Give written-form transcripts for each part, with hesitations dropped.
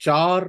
4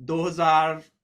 2000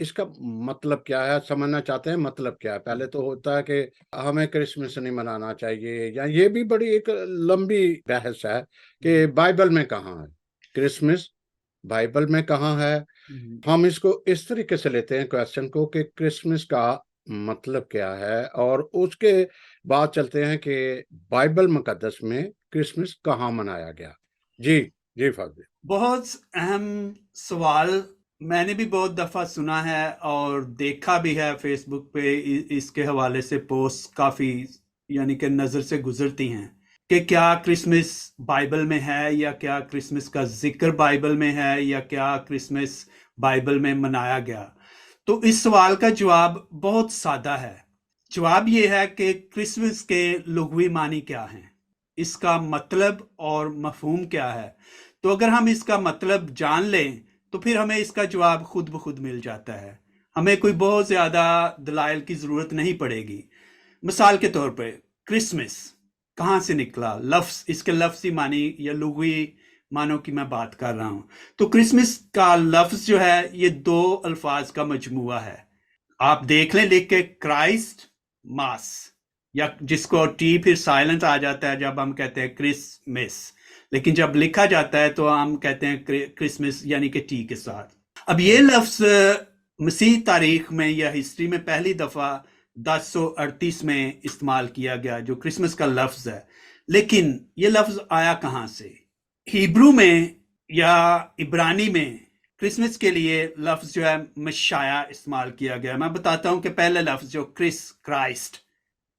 اس کا مطلب کیا ہے، سمجھنا چاہتے ہیں مطلب کیا ہے. پہلے تو ہوتا ہے کہ ہمیں کرسمس نہیں منانا چاہیے، یا یہ بھی بڑی ایک لمبی بحث ہے کہ بائبل میں کہاں ہے کرسمس، بائبل میں کہاں ہے. ہم اس کو اس طریقے سے لیتے ہیں کویسچن کو کہ کرسمس کا مطلب کیا ہے، اور اس کے بعد چلتے ہیں کہ بائبل مقدس میں کرسمس کہاں منایا گیا. جی جی فاضل. بہت اہم سوال، میں نے بھی بہت دفعہ سنا ہے اور دیکھا بھی ہے فیس بک پہ، اس کے حوالے سے پوسٹ کافی یعنی کہ نظر سے گزرتی ہیں کہ کیا کرسمس بائبل میں ہے، یا کیا کرسمس کا ذکر بائبل میں ہے، یا کیا کرسمس بائبل میں منایا گیا. تو اس سوال کا جواب بہت سادہ ہے. جواب یہ ہے کہ کرسمس کے لغوی معنی کیا ہیں، اس کا مطلب اور مفہوم کیا ہے. تو اگر ہم اس کا مطلب جان لیں تو پھر ہمیں اس کا جواب خود بخود مل جاتا ہے، ہمیں کوئی بہت زیادہ دلائل کی ضرورت نہیں پڑے گی. مثال کے طور پہ کرسمس کہاں سے نکلا، لفظ، اس کے لفظی معنی یا لغوی معنوں کی میں بات کر رہا ہوں. تو کرسمس کا لفظ جو ہے یہ دو الفاظ کا مجموعہ ہے. آپ دیکھ لیں لکھ کے، کرائسٹ ماس، یا جس کو ٹی پھر سائلنٹ آ جاتا ہے جب ہم کہتے ہیں کرسمس، لیکن جب لکھا جاتا ہے تو ہم کہتے ہیں کرسمس یعنی کہ ٹی کے ساتھ. اب یہ لفظ مسیح تاریخ میں یا ہسٹری میں پہلی دفعہ 1038 میں استعمال کیا گیا، جو کرسمس کا لفظ ہے. لیکن یہ لفظ آیا کہاں سے؟ ہیبرو میں یا عبرانی میں کرسمس کے لیے لفظ جو ہے مشایا استعمال کیا گیا. میں بتاتا ہوں کہ پہلا لفظ جو کرائسٹ،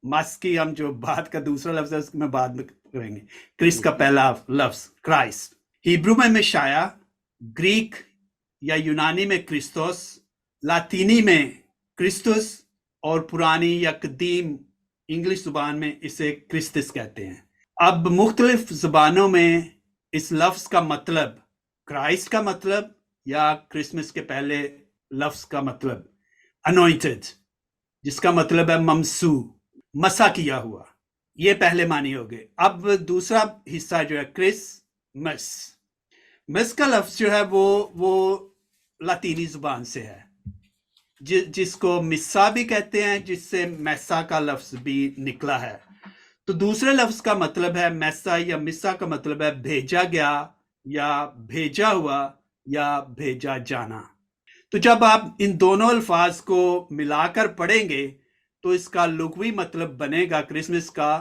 مس کی ہم جو بات کا دوسرا لفظ ہے اس میں بعد میں کریں گے. کرس کا پہلا لفظ کرائسٹ، ہیبرو میں مشایا، گریک یا یونانی میں کرسٹوس، لاطینی میں کرسٹس، اور پرانی یا قدیم انگلش زبان میں اسے کرسٹس کہتے ہیں. اب مختلف زبانوں میں اس لفظ کا مطلب، کرائسٹ کا مطلب یا کرسمس کے پہلے لفظ کا مطلب انوائنٹڈ، جس کا مطلب ہے ممسو، مسا کیا ہوا، یہ پہلے معنی ہو گئے. اب دوسرا حصہ جو ہے کرسمس، مس کا لفظ جو ہے وہ لاطینی زبان سے ہے، جس کو مسا بھی کہتے ہیں، جس سے میسا کا لفظ بھی نکلا ہے. تو دوسرے لفظ کا مطلب ہے میسا یا مسا کا مطلب ہے بھیجا گیا یا بھیجا ہوا یا بھیجا جانا. تو جب آپ ان دونوں الفاظ کو ملا کر پڑھیں گے تو اس کا لغوی مطلب بنے گا کرسمس کا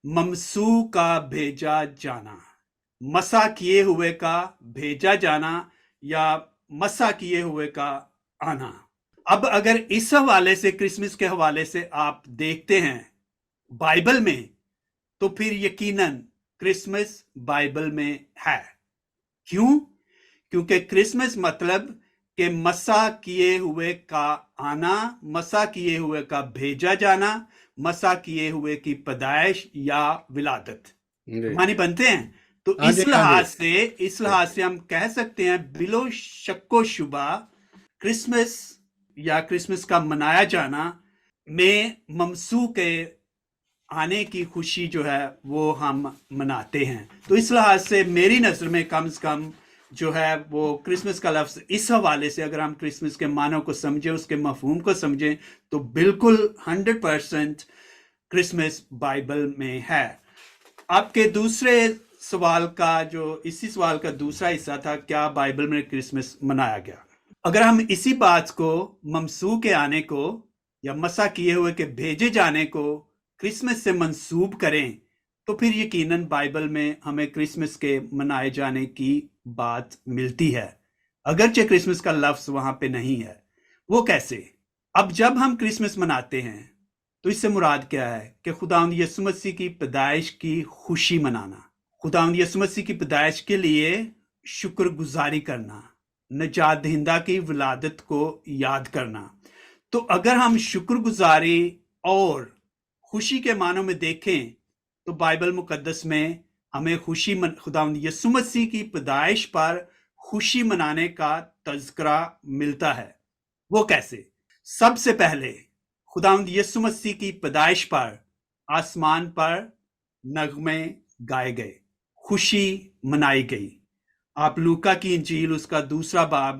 ممسو کا بھیجا جانا، مسا کیے ہوئے کا بھیجا جانا، یا مسا کیے ہوئے کا آنا. اب اگر اس حوالے سے، کرسمس کے حوالے سے آپ دیکھتے ہیں بائبل میں، تو پھر یقیناً کرسمس بائبل میں ہے. کیوں؟ کیونکہ کرسمس مطلب کہ مسا کیے ہوئے کا آنا، مسا کیے ہوئے کا بھیجا جانا، مسا کیے ہوئے کی پیدائش یا ولادت معنی بنتے ہیں. تو اس لحاظ سے ہم کہہ سکتے ہیں بلو شک و شبہ کرسمس یا کرسمس کا منایا جانا میں ممسو کے آنے کی خوشی جو ہے وہ ہم مناتے ہیں. تو اس لحاظ سے میری نظر میں کم از کم جو ہے وہ کرسمس کا لفظ اس حوالے سے، اگر ہم کرسمس کے معنوں کو سمجھیں، اس کے مفہوم کو سمجھیں، تو بالکل 100% کرسمس بائبل میں ہے. آپ کے دوسرے سوال کا اسی سوال کا دوسرا حصہ تھا، کیا بائبل میں کرسمس منایا گیا؟ اگر ہم اسی بات کو، ممسو کے آنے کو یا مسا کیے ہوئے کے بھیجے جانے کو کرسمس سے منسوب کریں تو پھر یقیناً بائبل میں ہمیں کرسمس کے منائے جانے کی بات ملتی ہے، اگرچہ کرسمس کا لفظ وہاں پہ نہیں ہے. وہ کیسے؟ اب جب ہم کرسمس مناتے ہیں تو اس سے مراد کیا ہے کہ خداوند یسوع مسیح کی پیدائش کی خوشی منانا، خداوند یسوع مسیح کی پیدائش کے لیے شکر گزاری کرنا، نجات دہندہ کی ولادت کو یاد کرنا. تو اگر ہم شکر گزاری اور خوشی کے معنوں میں دیکھیں تو بائبل مقدس میں ہمیں خداوند یسوع مسیح کی پیدائش پر خوشی منانے کا تذکرہ ملتا ہے. وہ کیسے؟ سب سے پہلے خداوند یسوع مسیح کی پیدائش پر آسمان پر نغمے گائے گئے، خوشی منائی گئی. آپ لوکا کی انجیل اس کا 2 باب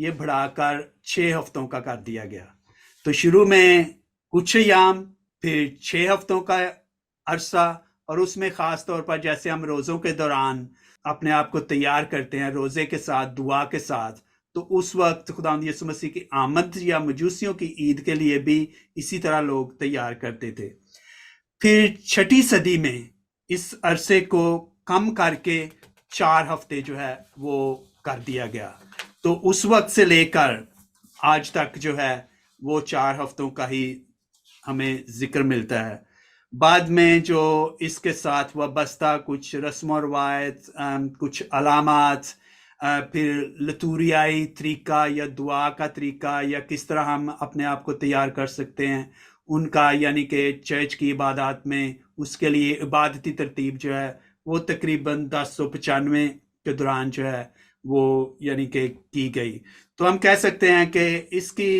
یہ بڑھا کر 6 ہفتوں کا کر دیا گیا. تو شروع میں کچھ ایام، پھر 6 ہفتوں کا عرصہ، اور اس میں خاص طور پر جیسے ہم روزوں کے دوران اپنے آپ کو تیار کرتے ہیں روزے کے ساتھ، دعا کے ساتھ، تو اس وقت خداوند یسوع مسیح کی آمد یا مجوسیوں کی عید کے لیے بھی اسی طرح لوگ تیار کرتے تھے. پھر 6 صدی میں اس عرصے کو کم کر کے 4 ہفتے جو ہے وہ کر دیا گیا. تو اس وقت سے لے کر آج تک جو ہے وہ 4 ہفتوں کا ہی ہمیں ذکر ملتا ہے. بعد میں جو اس کے ساتھ وابستہ کچھ رسم و روایت، کچھ علامات، پھر لتوریائی طریقہ یا دعا کا طریقہ، یا کس طرح ہم اپنے آپ کو تیار کر سکتے ہیں ان کا، یعنی کہ چرچ کی عبادات میں اس کے لیے عبادتی ترتیب جو ہے وہ تقریباً 1095 کے دوران جو ہے وہ یعنی کہ کی گئی. تو ہم کہہ سکتے ہیں کہ اس کی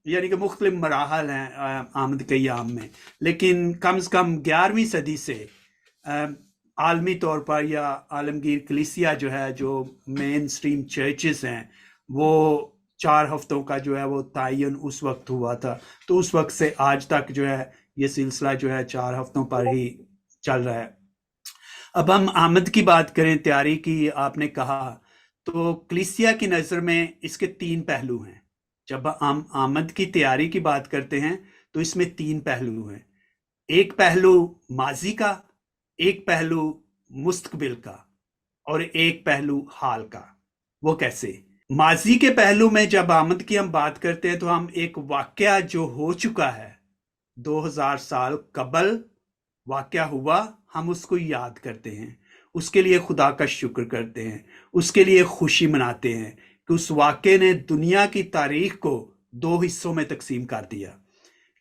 یعنی کہ مختلف مراحل ہیں آمد کے ایام میں. لیکن کم از کم 11ویں صدی سے عالمی طور پر یا عالمگیر کلیسیا جو ہے، جو مین سٹریم چرچز ہیں، وہ 4 ہفتوں کا جو ہے وہ تعین اس وقت ہوا تھا. تو اس وقت سے آج تک جو ہے یہ سلسلہ جو ہے 4 ہفتوں پر ہی چل رہا ہے. اب ہم آمد کی بات کریں، تیاری کی آپ نے کہا، تو کلیسیا کی نظر میں اس کے 3 پہلو ہیں. جب ہم آمد کی تیاری کی بات کرتے ہیں تو اس میں 3 پہلو ہیں. ایک پہلو ماضی کا، ایک پہلو مستقبل کا، اور ایک پہلو حال کا. وہ کیسے؟ ماضی کے پہلو میں جب آمد کی ہم بات کرتے ہیں تو ہم ایک واقعہ جو ہو چکا ہے 2000 سال قبل واقعہ ہوا، ہم اس کو یاد کرتے ہیں، اس کے لیے خدا کا شکر کرتے ہیں، اس کے لیے خوشی مناتے ہیں کہ اس واقعے نے دنیا کی تاریخ کو 2 حصوں میں تقسیم کر دیا.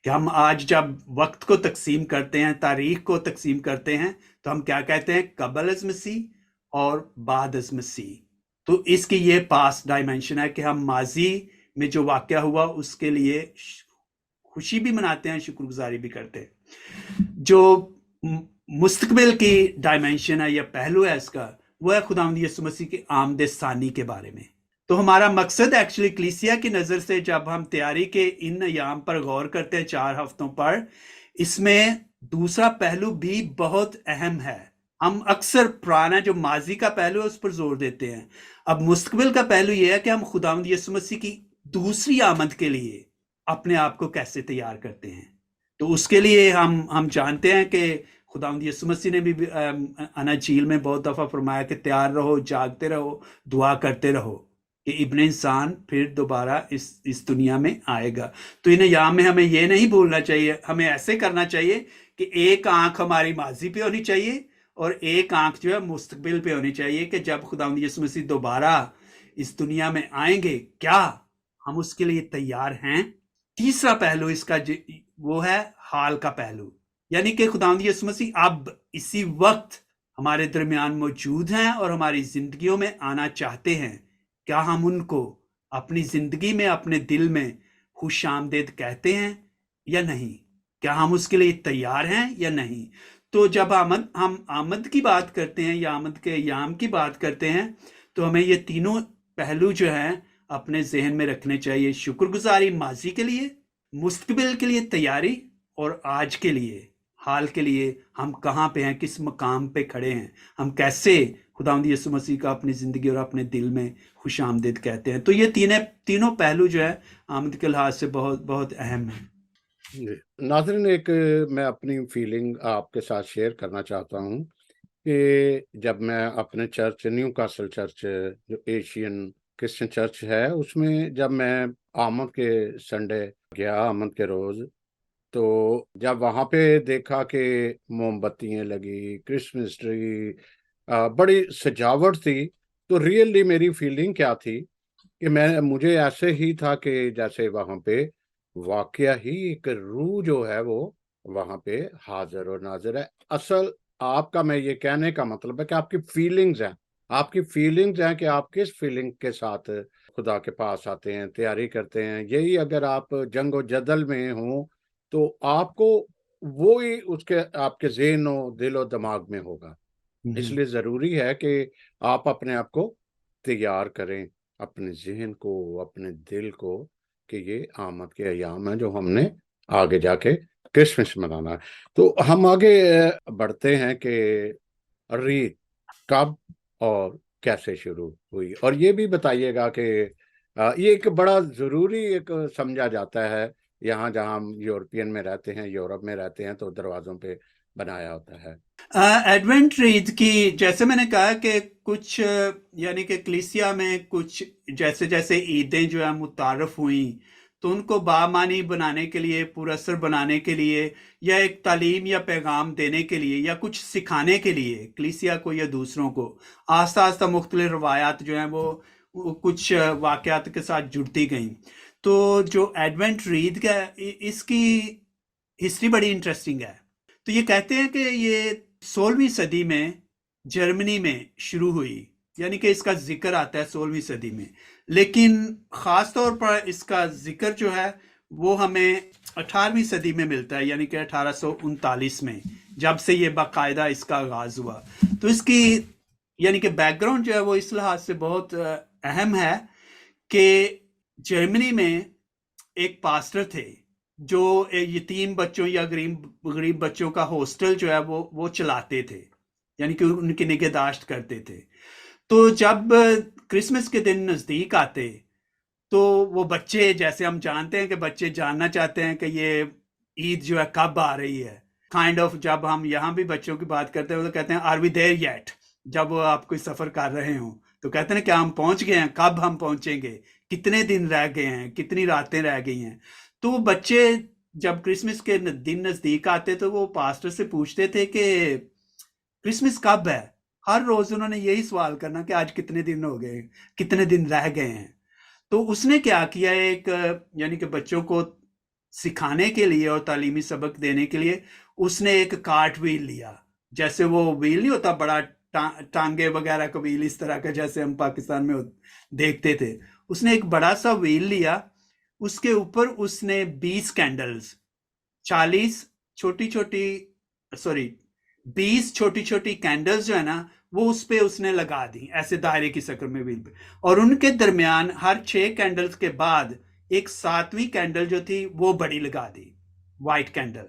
کہ ہم آج جب وقت کو تقسیم کرتے ہیں، تاریخ کو تقسیم کرتے ہیں، تو ہم کیا کہتے ہیں؟ قبل از مسیح اور بعد از مسیح. تو اس کی یہ پاس ڈائمینشن ہے کہ ہم ماضی میں جو واقعہ ہوا اس کے لیے خوشی بھی مناتے ہیں، شکر گزاری بھی کرتے ہیں. جو مستقبل کی ڈائمینشن ہے یا پہلو ہے اس کا، وہ ہے خداوند یسوع مسیح کی آمد ثانی کے بارے میں. تو ہمارا مقصد ایکچولی کلیسیا کی نظر سے جب ہم تیاری کے ان ایام پر غور کرتے ہیں 4 ہفتوں پر، اس میں دوسرا پہلو بھی بہت اہم ہے. ہم اکثر پرانا جو ماضی کا پہلو ہے اس پر زور دیتے ہیں. اب مستقبل کا پہلو یہ ہے کہ ہم خداوند یسوع مسیح کی دوسری آمد کے لیے اپنے آپ کو کیسے تیار کرتے ہیں. تو اس کے لیے ہم جانتے ہیں کہ خداوند یسوع مسیح نے بھی اناجیل میں بہت دفعہ فرمایا کہ تیار رہو، جاگتے رہو، دعا کرتے رہو کہ ابن انسان پھر دوبارہ اس دنیا میں آئے گا. تو ان ایام میں ہمیں یہ نہیں بھولنا چاہیے، ہمیں ایسے کرنا چاہیے کہ ایک آنکھ ہماری ماضی پہ ہونی چاہیے اور ایک آنکھ جو ہے مستقبل پہ ہونی چاہیے کہ جب خداوند یسوع مسیح دوبارہ اس دنیا میں آئیں گے کیا ہم اس کے لیے تیار ہیں. تیسرا پہلو اس کا وہ ہے حال کا پہلو، یعنی کہ خداوند یسوع مسیح اب اسی وقت ہمارے درمیان موجود ہیں اور ہماری زندگیوں میں آنا چاہتے ہیں. کیا ہم ان کو اپنی زندگی میں، اپنے دل میں خوش آمدید کہتے ہیں یا نہیں؟ کیا ہم اس کے لیے تیار ہیں یا نہیں؟ تو جب ہم آمد کی بات کرتے ہیں یا آمد کے ایام کی بات کرتے ہیں تو ہمیں یہ تینوں پہلو جو ہیں اپنے ذہن میں رکھنے چاہیے. شکر گزاری ماضی کے لیے، مستقبل کے لیے تیاری، اور آج کے لیے، حال کے لیے ہم کہاں پہ ہیں، کس مقام پہ کھڑے ہیں، ہم کیسے خداوند یسوع مسیح کا اپنی زندگی اور اپنے دل میں خوش آمدید کہتے ہیں. تو یہ تینوں پہلو جو ہے آمد کے لحاظ سے بہت بہت اہم ہیں. جی ناظرین، ایک میں اپنی فیلنگ آپ کے ساتھ شیئر کرنا چاہتا ہوں کہ جب میں اپنے چرچ، نیو کاسل چرچ جو ایشین کرسچن چرچ ہے، اس میں جب میں آمد کے سنڈے گیا، آمد کے روز، تو جب وہاں پہ دیکھا کہ موم بتیاں لگی، کرسمس ٹری، بڑی سجاوٹ تھی، تو ریئلی میری فیلنگ کیا تھی کہ مجھے ایسے ہی تھا کہ جیسے وہاں پہ واقعہ ہی ایک روح جو ہے وہ وہاں پہ حاضر اور ناظر ہے. اصل آپ کا، میں یہ کہنے کا مطلب ہے کہ آپ کی فیلنگز ہیں، آپ کی فیلنگز ہیں کہ آپ کس فیلنگ کے ساتھ خدا کے پاس آتے ہیں، تیاری کرتے ہیں. یہی اگر آپ جنگ و جدل میں ہوں تو آپ کو وہی اس کے آپ کے ذہن و دل و دماغ میں ہوگا. اس لیے ضروری ہے کہ آپ اپنے آپ کو تیار کریں، اپنے ذہن کو, اپنے دل کو کہ یہ آمد کے ایام ہیں جو ہم نے آگے جا کے کرسمس منانا ہے. تو ہم آگے بڑھتے ہیں کہ ریت کب اور کیسے شروع ہوئی, اور یہ بھی بتائیے گا کہ یہ ایک بڑا ضروری ایک سمجھا جاتا ہے یہاں جہاں ہم یورپین میں رہتے ہیں, یورپ میں رہتے ہیں, تو دروازوں پہ بنایا ہوتا ہے. ایڈونٹ عید کی جیسے میں نے کہا کہ کچھ یعنی کہ کلیسیا میں کچھ جیسے جیسے عیدیں جو ہیں متعارف ہوئیں تو ان کو بامعنی بنانے کے لیے, پراثر بنانے کے لیے, یا ایک تعلیم یا پیغام دینے کے لیے, یا کچھ سکھانے کے لیے کلیسیا کو یا دوسروں کو آہستہ آہستہ مختلف روایات جو ہیں وہ کچھ واقعات کے ساتھ جڑتی گئیں. تو جو ایڈونٹ عید کا اس کی ہسٹری بڑی انٹرسٹنگ ہے. تو یہ کہتے ہیں کہ یہ 16ویں صدی میں جرمنی میں شروع ہوئی, یعنی کہ اس کا ذکر آتا ہے 16ویں صدی میں, لیکن خاص طور پر اس کا ذکر جو ہے وہ ہمیں 18ویں صدی میں ملتا ہے, یعنی کہ 1839 میں, جب سے یہ باقاعدہ اس کا آغاز ہوا. تو اس کی یعنی کہ بیک گراؤنڈ جو ہے وہ اس لحاظ سے بہت اہم ہے کہ جرمنی میں ایک پاسٹر تھے جو یتیم بچوں یا غریب بچوں کا ہاسٹل جو ہے وہ چلاتے تھے, یعنی کہ ان کی نگہداشت کرتے تھے. تو جب کرسمس کے دن نزدیک آتے تو وہ بچے, جیسے ہم جانتے ہیں کہ بچے جاننا چاہتے ہیں کہ یہ عید جو ہے کب آ رہی ہے, کائنڈ آف جب ہم یہاں بھی بچوں کی بات کرتے ہیں تو کہتے ہیں آر وی دیر یٹ, جب وہ آپ کوئی سفر کر رہے ہوں تو کہتے ہیں کہ ہم پہنچ گئے ہیں, کب ہم پہنچیں گے, کتنے دن رہ گئے ہیں, کتنی راتیں رہ گئی ہیں. تو وہ بچے جب کرسمس کے دن نزدیک آتے تو وہ پاسٹر سے پوچھتے تھے کہ کرسمس کب ہے. ہر روز انہوں نے یہی سوال کرنا کہ آج کتنے دن ہو گئے, کتنے دن رہ گئے ہیں. تو اس نے کیا کیا, ایک یعنی کہ بچوں کو سکھانے کے لیے اور تعلیمی سبق دینے کے لیے اس نے ایک کارٹ ویل لیا, جیسے وہ ویل نہیں ہوتا بڑا ٹانگے وغیرہ کا ویل اس طرح کا جیسے ہم پاکستان میں دیکھتے تھے. اس نے ایک بڑا سا ویل لیا, اس کے اوپر اس نے 20 کینڈلز, 20 چھوٹی چھوٹی کینڈلز جو ہے نا وہ اس پہ اس نے لگا دی ایسے دائرے کی شکل میں ویل پہ, اور ان کے درمیان ہر 6 کینڈلز کے بعد ایک 7ویں کینڈل جو تھی وہ بڑی لگا دی, وائٹ کینڈل.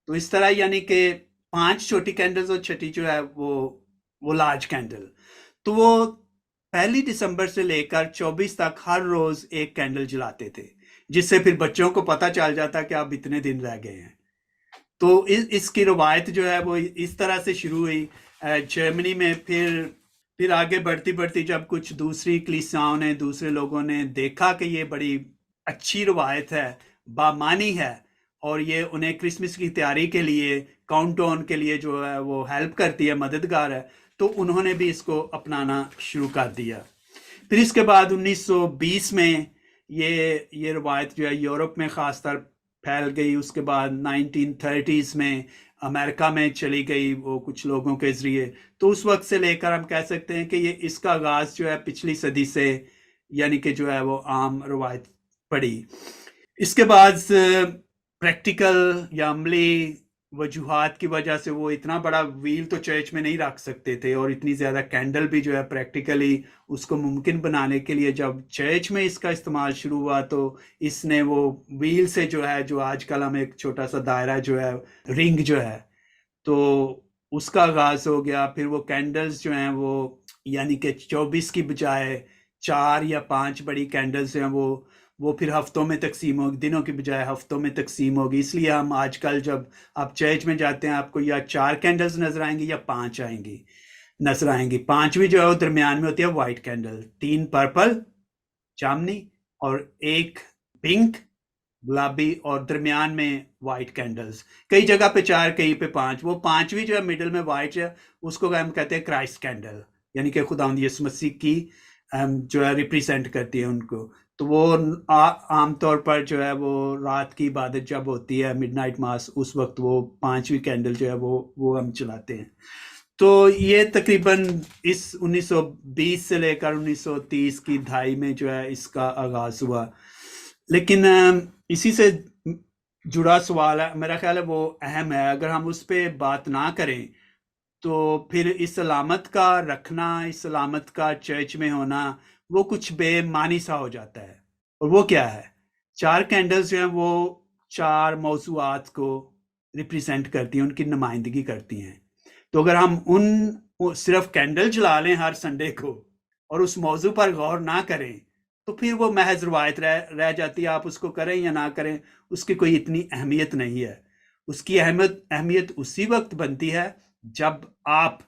تو اس طرح یعنی کہ 5 چھوٹی کینڈلز اور چھٹی جو ہے وہ لارج کینڈل. تو وہ 1 دسمبر سے لے کر 24 تک ہر روز ایک کینڈل جلاتے تھے, جس سے پھر بچوں کو پتہ چل جاتا کہ اب اتنے دن رہ گئے ہیں. تو اس کی روایت جو ہے وہ اس طرح سے شروع ہوئی جرمنی میں. پھر آگے بڑھتی جب کچھ دوسری کلیسیاؤں نے, دوسرے لوگوں نے دیکھا کہ یہ بڑی اچھی روایت ہے, بامانی ہے, اور یہ انہیں کرسمس کی تیاری کے لیے, کاؤنٹ ڈاؤن کے لیے جو ہے وہ ہیلپ کرتی ہے, مددگار ہے, تو انہوں نے بھی اس کو اپنانا شروع کر دیا. پھر اس کے بعد 1920 میں یہ روایت جو ہے یورپ میں خاص طور پھیل گئی. اس کے بعد 1930s میں امریکہ میں چلی گئی وہ کچھ لوگوں کے ذریعے. تو اس وقت سے لے کر ہم کہہ سکتے ہیں کہ اس کا آغاز جو ہے پچھلی صدی سے یعنی کہ جو ہے وہ عام روایت پڑی. اس کے بعد پریکٹیکل یا عملی وجوہات کی وجہ سے وہ اتنا بڑا ویل تو چرچ میں نہیں رکھ سکتے تھے, اور اتنی زیادہ کینڈل بھی جو ہے پریکٹیکلی اس کو ممکن بنانے کے لیے جب چرچ میں اس کا استعمال شروع ہوا تو اس نے وہ ویل سے جو ہے جو آج کل ہم ایک چھوٹا سا دائرہ جو ہے رنگ جو ہے تو اس کا آغاز ہو گیا. پھر وہ کینڈلز جو ہیں وہ یعنی کہ 24 کی بجائے 4 یا 5 بڑی کینڈلز جو ہیں وہ پھر ہفتوں میں تقسیم ہوگی, دنوں کی بجائے ہفتوں میں تقسیم ہوگی. اس لیے ہم آج کل جب آپ چرچ میں جاتے ہیں آپ کو یا 4 کینڈلز نظر آئیں گی یا 5 نظر آئیں گی. 5ویں جو ہے وہ درمیان میں ہوتی ہے وائٹ کینڈل, 3 پرپل جامنی اور 1 پنک گلابی, اور درمیان میں وائٹ کینڈلز. کئی جگہ پہ 4 کہیں پہ 5. وہ 5ویں جو ہے مڈل میں وائٹ ہے اس کو ہم کہتے ہیں کرائسٹ کینڈل, یعنی کہ خداوند یسوع مسیح کی جو ہے ریپریزنٹ کرتی ہے ان کو. تو وہ عام طور پر جو ہے وہ رات کی عبادت جب ہوتی ہے مڈ نائٹ ماس, اس وقت وہ 5ویں کینڈل جو ہے وہ ہم چلاتے ہیں. تو یہ تقریباً اس 1920 سے لے کر 1930 کی دہائی میں جو ہے اس کا آغاز ہوا. لیکن اسی سے جڑا سوال ہے میرا خیال ہے وہ اہم ہے, اگر ہم اس پہ بات نہ کریں تو پھر اس علامت کا رکھنا, اس علامت کا چرچ میں ہونا وہ کچھ بے معنی سا ہو جاتا ہے. اور وہ کیا ہے؟ 4 کینڈلز جو ہیں وہ 4 موضوعات کو ریپریزنٹ کرتی ہیں، ان کی نمائندگی کرتی ہیں. تو اگر ہم صرف کینڈل جلا لیں ہر سنڈے کو اور اس موضوع پر غور نہ کریں تو پھر وہ محض روایت رہ جاتی ہے. آپ اس کو کریں یا نہ کریں اس کی کوئی اتنی اہمیت نہیں ہے. اس کی اہمیت اسی وقت بنتی ہے جب آپ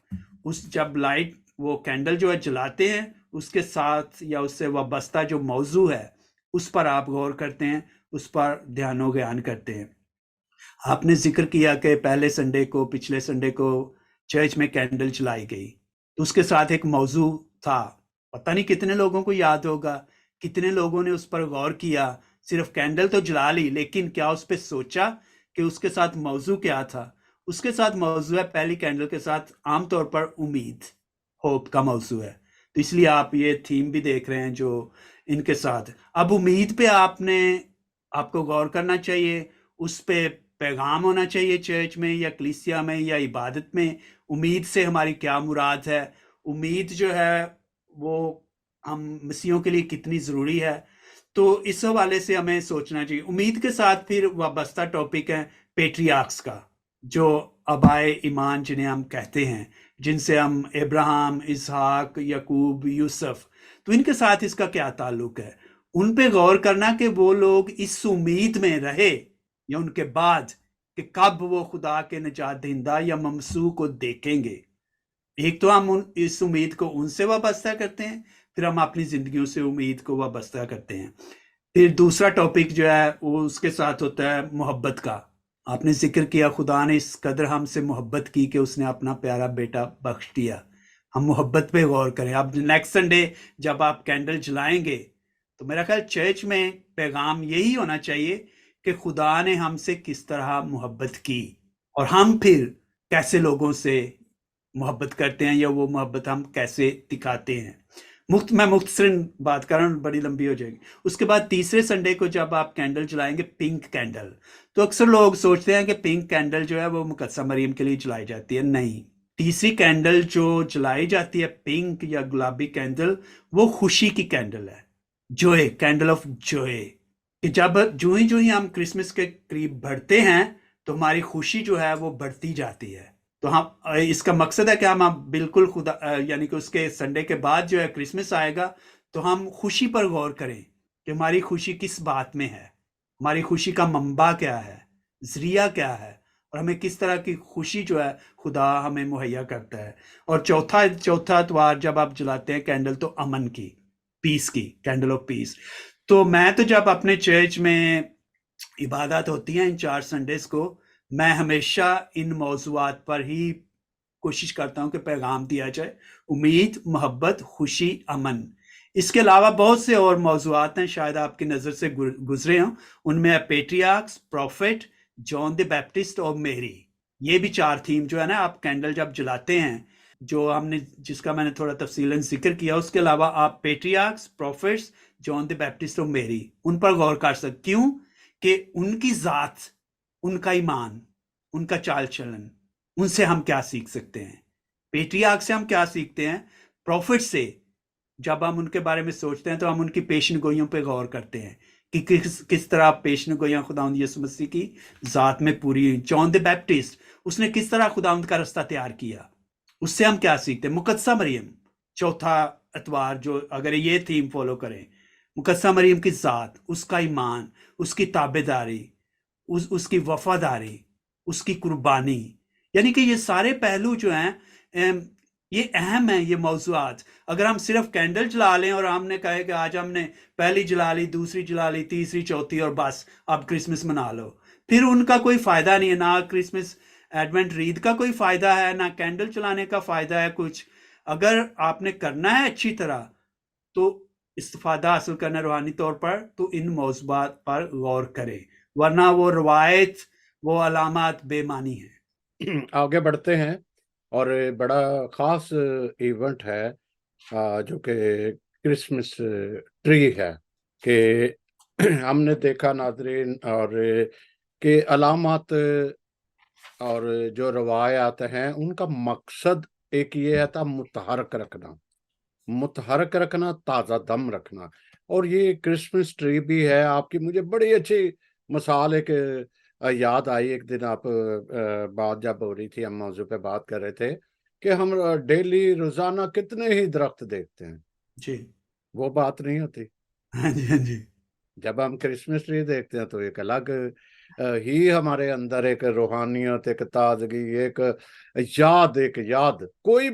جب لائٹ وہ کینڈل جو ہے جلاتے ہیں، اس کے ساتھ یا اس سے وابستہ جو موضوع ہے اس پر آپ غور کرتے ہیں، اس پر دھیان و گیان کرتے ہیں. آپ نے ذکر کیا کہ پچھلے سنڈے کو چرچ میں کینڈل جلائی گئی، تو اس کے ساتھ ایک موضوع تھا. پتہ نہیں کتنے لوگوں کو یاد ہوگا، کتنے لوگوں نے اس پر غور کیا. صرف کینڈل تو جلا لی، لیکن کیا اس پہ سوچا کہ اس کے ساتھ موضوع کیا تھا؟ اس کے ساتھ موضوع ہے، پہلی کینڈل کے ساتھ عام طور پر امید، ہوپ کا موضوع ہے. تو اس لیے آپ یہ تھیم بھی دیکھ رہے ہیں جو ان کے ساتھ. اب امید پہ آپ کو غور کرنا چاہیے، اس پہ پیغام ہونا چاہیے چرچ میں یا کلیسیا میں یا عبادت میں. امید سے ہماری کیا مراد ہے؟ امید جو ہے وہ ہم مسیحیوں کے لیے کتنی ضروری ہے؟ تو اس حوالے سے ہمیں سوچنا چاہیے. امید کے ساتھ پھر وابستہ ٹاپک ہے پیٹریارکس کا، جو آبائے ایمان جنہیں ہم کہتے ہیں، جن سے ہم ابراہیم، اسحاق، یعقوب، یوسف، تو ان کے ساتھ اس کا کیا تعلق ہے؟ ان پہ غور کرنا کہ وہ لوگ اس امید میں رہے یا ان کے بعد کہ کب وہ خدا کے نجات دہندہ یا ممسوح کو دیکھیں گے. ایک تو ہم اس امید کو ان سے وابستہ کرتے ہیں، پھر ہم اپنی زندگیوں سے امید کو وابستہ کرتے ہیں. پھر دوسرا ٹاپک جو ہے وہ اس کے ساتھ ہوتا ہے محبت کا. آپ نے ذکر کیا خدا نے اس قدر ہم سے محبت کی کہ اس نے اپنا پیارا بیٹا بخش دیا. ہم محبت پہ غور کریں. اب نیکسٹ سنڈے جب آپ کینڈل جلائیں گے تو میرا خیال چرچ میں پیغام یہی ہونا چاہیے کہ خدا نے ہم سے کس طرح محبت کی اور ہم پھر کیسے لوگوں سے محبت کرتے ہیں یا وہ محبت ہم کیسے دکھاتے ہیں. میں مختصر بات کر رہا ہوں، بڑی لمبی ہو جائے گی. اس کے بعد تیسرے سنڈے کو جب آپ کینڈل جلائیں گے، پنک کینڈل، تو اکثر لوگ سوچتے ہیں کہ پنک کینڈل جو ہے وہ مقدسہ مریم کے لیے جلائی جاتی ہے. نہیں، تیسری کینڈل جو جلائی جاتی ہے پنک یا گلابی کینڈل، وہ خوشی کی کینڈل ہے، جوئے، کینڈل آف جوئے. کہ جو ہی ہم کرسمس کے قریب بڑھتے ہیں تو ہماری خوشی جو ہے وہ بڑھتی جاتی ہے. تو ہم اس کا مقصد ہے کہ ہم بالکل خدا یعنی کہ اس کے سنڈے کے بعد جو ہے کرسمس آئے گا تو ہم خوشی پر غور کریں کہ ہماری خوشی کس بات میں ہے، ہماری خوشی کا منبع کیا ہے، ذریعہ کیا ہے، اور ہمیں کس طرح کی خوشی جو ہے خدا ہمیں مہیا کرتا ہے. اور چوتھا اتوار جب آپ جلاتے ہیں کینڈل تو امن کی، پیس کی، کینڈل آف پیس. تو میں تو جب اپنے چرچ میں عبادت ہوتی ہیں ان 4 سنڈیز کو، میں ہمیشہ ان موضوعات پر ہی کوشش کرتا ہوں کہ پیغام دیا جائے: امید، محبت، خوشی، امن. اس کے علاوہ بہت سے اور موضوعات ہیں، شاید آپ کی نظر سے گزرے ہوں. ان میں پیٹریارکس، پروفٹ، جان دی بیپٹسٹ اور میری. یہ بھی 4 تھیم جو ہے نا، آپ کینڈل جب جلاتے ہیں جو جس کا میں نے تھوڑا تفصیلاً ذکر کیا، اس کے علاوہ آپ پیٹریارکس، پروفٹس، جان دی بیپٹسٹ اور میری، ان پر غور کر سکتے. کیوں کہ ان کی ذات، ان کا ایمان، ان کا چال چلن، ان سے ہم کیا سیکھ سکتے ہیں. پیٹریارک سے ہم کیا سیکھتے ہیں، پروفٹ سے جب ہم ان کے بارے میں سوچتے ہیں تو ہم ان کی پیشن گوئیوں پہ غور کرتے ہیں کہ کس طرح پیشن گوئیاں خداوند یسوع مسیح کی ذات میں پوری ہوئی. جان دی بیپٹسٹ، اس نے کس طرح خداوند کا رستہ تیار کیا، اس سے ہم کیا سیکھتے ہیں. مقدسہ مریم، چوتھا اتوار جو اگر یہ تھیم فالو کریں، مقدسہ مریم کی ذات، اس کا ایمان، اس کی تابع داری، اس کی وفاداری، اس کی قربانی، یعنی کہ یہ سارے پہلو جو ہیں یہ اہم ہیں. یہ موضوعات اگر ہم صرف کینڈل جلا لیں اور ہم نے کہے کہ آج ہم نے پہلی جلا لی، دوسری جلا لی، تیسری، چوتھی، اور بس اب کرسمس منا لو، پھر ان کا کوئی فائدہ نہیں ہے. نہ کرسمس ایڈونٹ ریڈ کا کوئی فائدہ ہے، نہ کینڈل چلانے کا فائدہ ہے کچھ. اگر آپ نے کرنا ہے اچھی طرح تو استفادہ حاصل کرنا روحانی طور پر، تو ان موضوعات پر غور کریں، ورنہ وہ روایت، وہ علامات بے معنی ہیں. آگے بڑھتے ہیں، اور بڑا خاص ایونٹ ہے جو کہ کرسمس ٹری ہے، کہ ہم نے دیکھا ناظرین، اور کہ علامات اور جو روایات ہیں ان کا مقصد ایک یہ تھا، متحرک رکھنا. متحرک رکھنا، تازہ دم رکھنا. اور یہ کرسمس ٹری بھی ہے آپ کی. مجھے بڑی اچھی مثال ایک یاد آئی. ایک دن آپ بات جب ہو رہی تھی، ہم موضوع پہ بات کر رہے تھے کہ ہم ڈیلی روزانہ کتنے ہی درخت دیکھتے ہیں. جی وہ بات نہیں ہوتی. ہاں جی ہاں جی جب ہم کرسمس ٹری دیکھتے ہیں تو ایک الگ ہی ہمارے اندر ایک روحانیت، ایک تازگی، ایک یاد. کوئی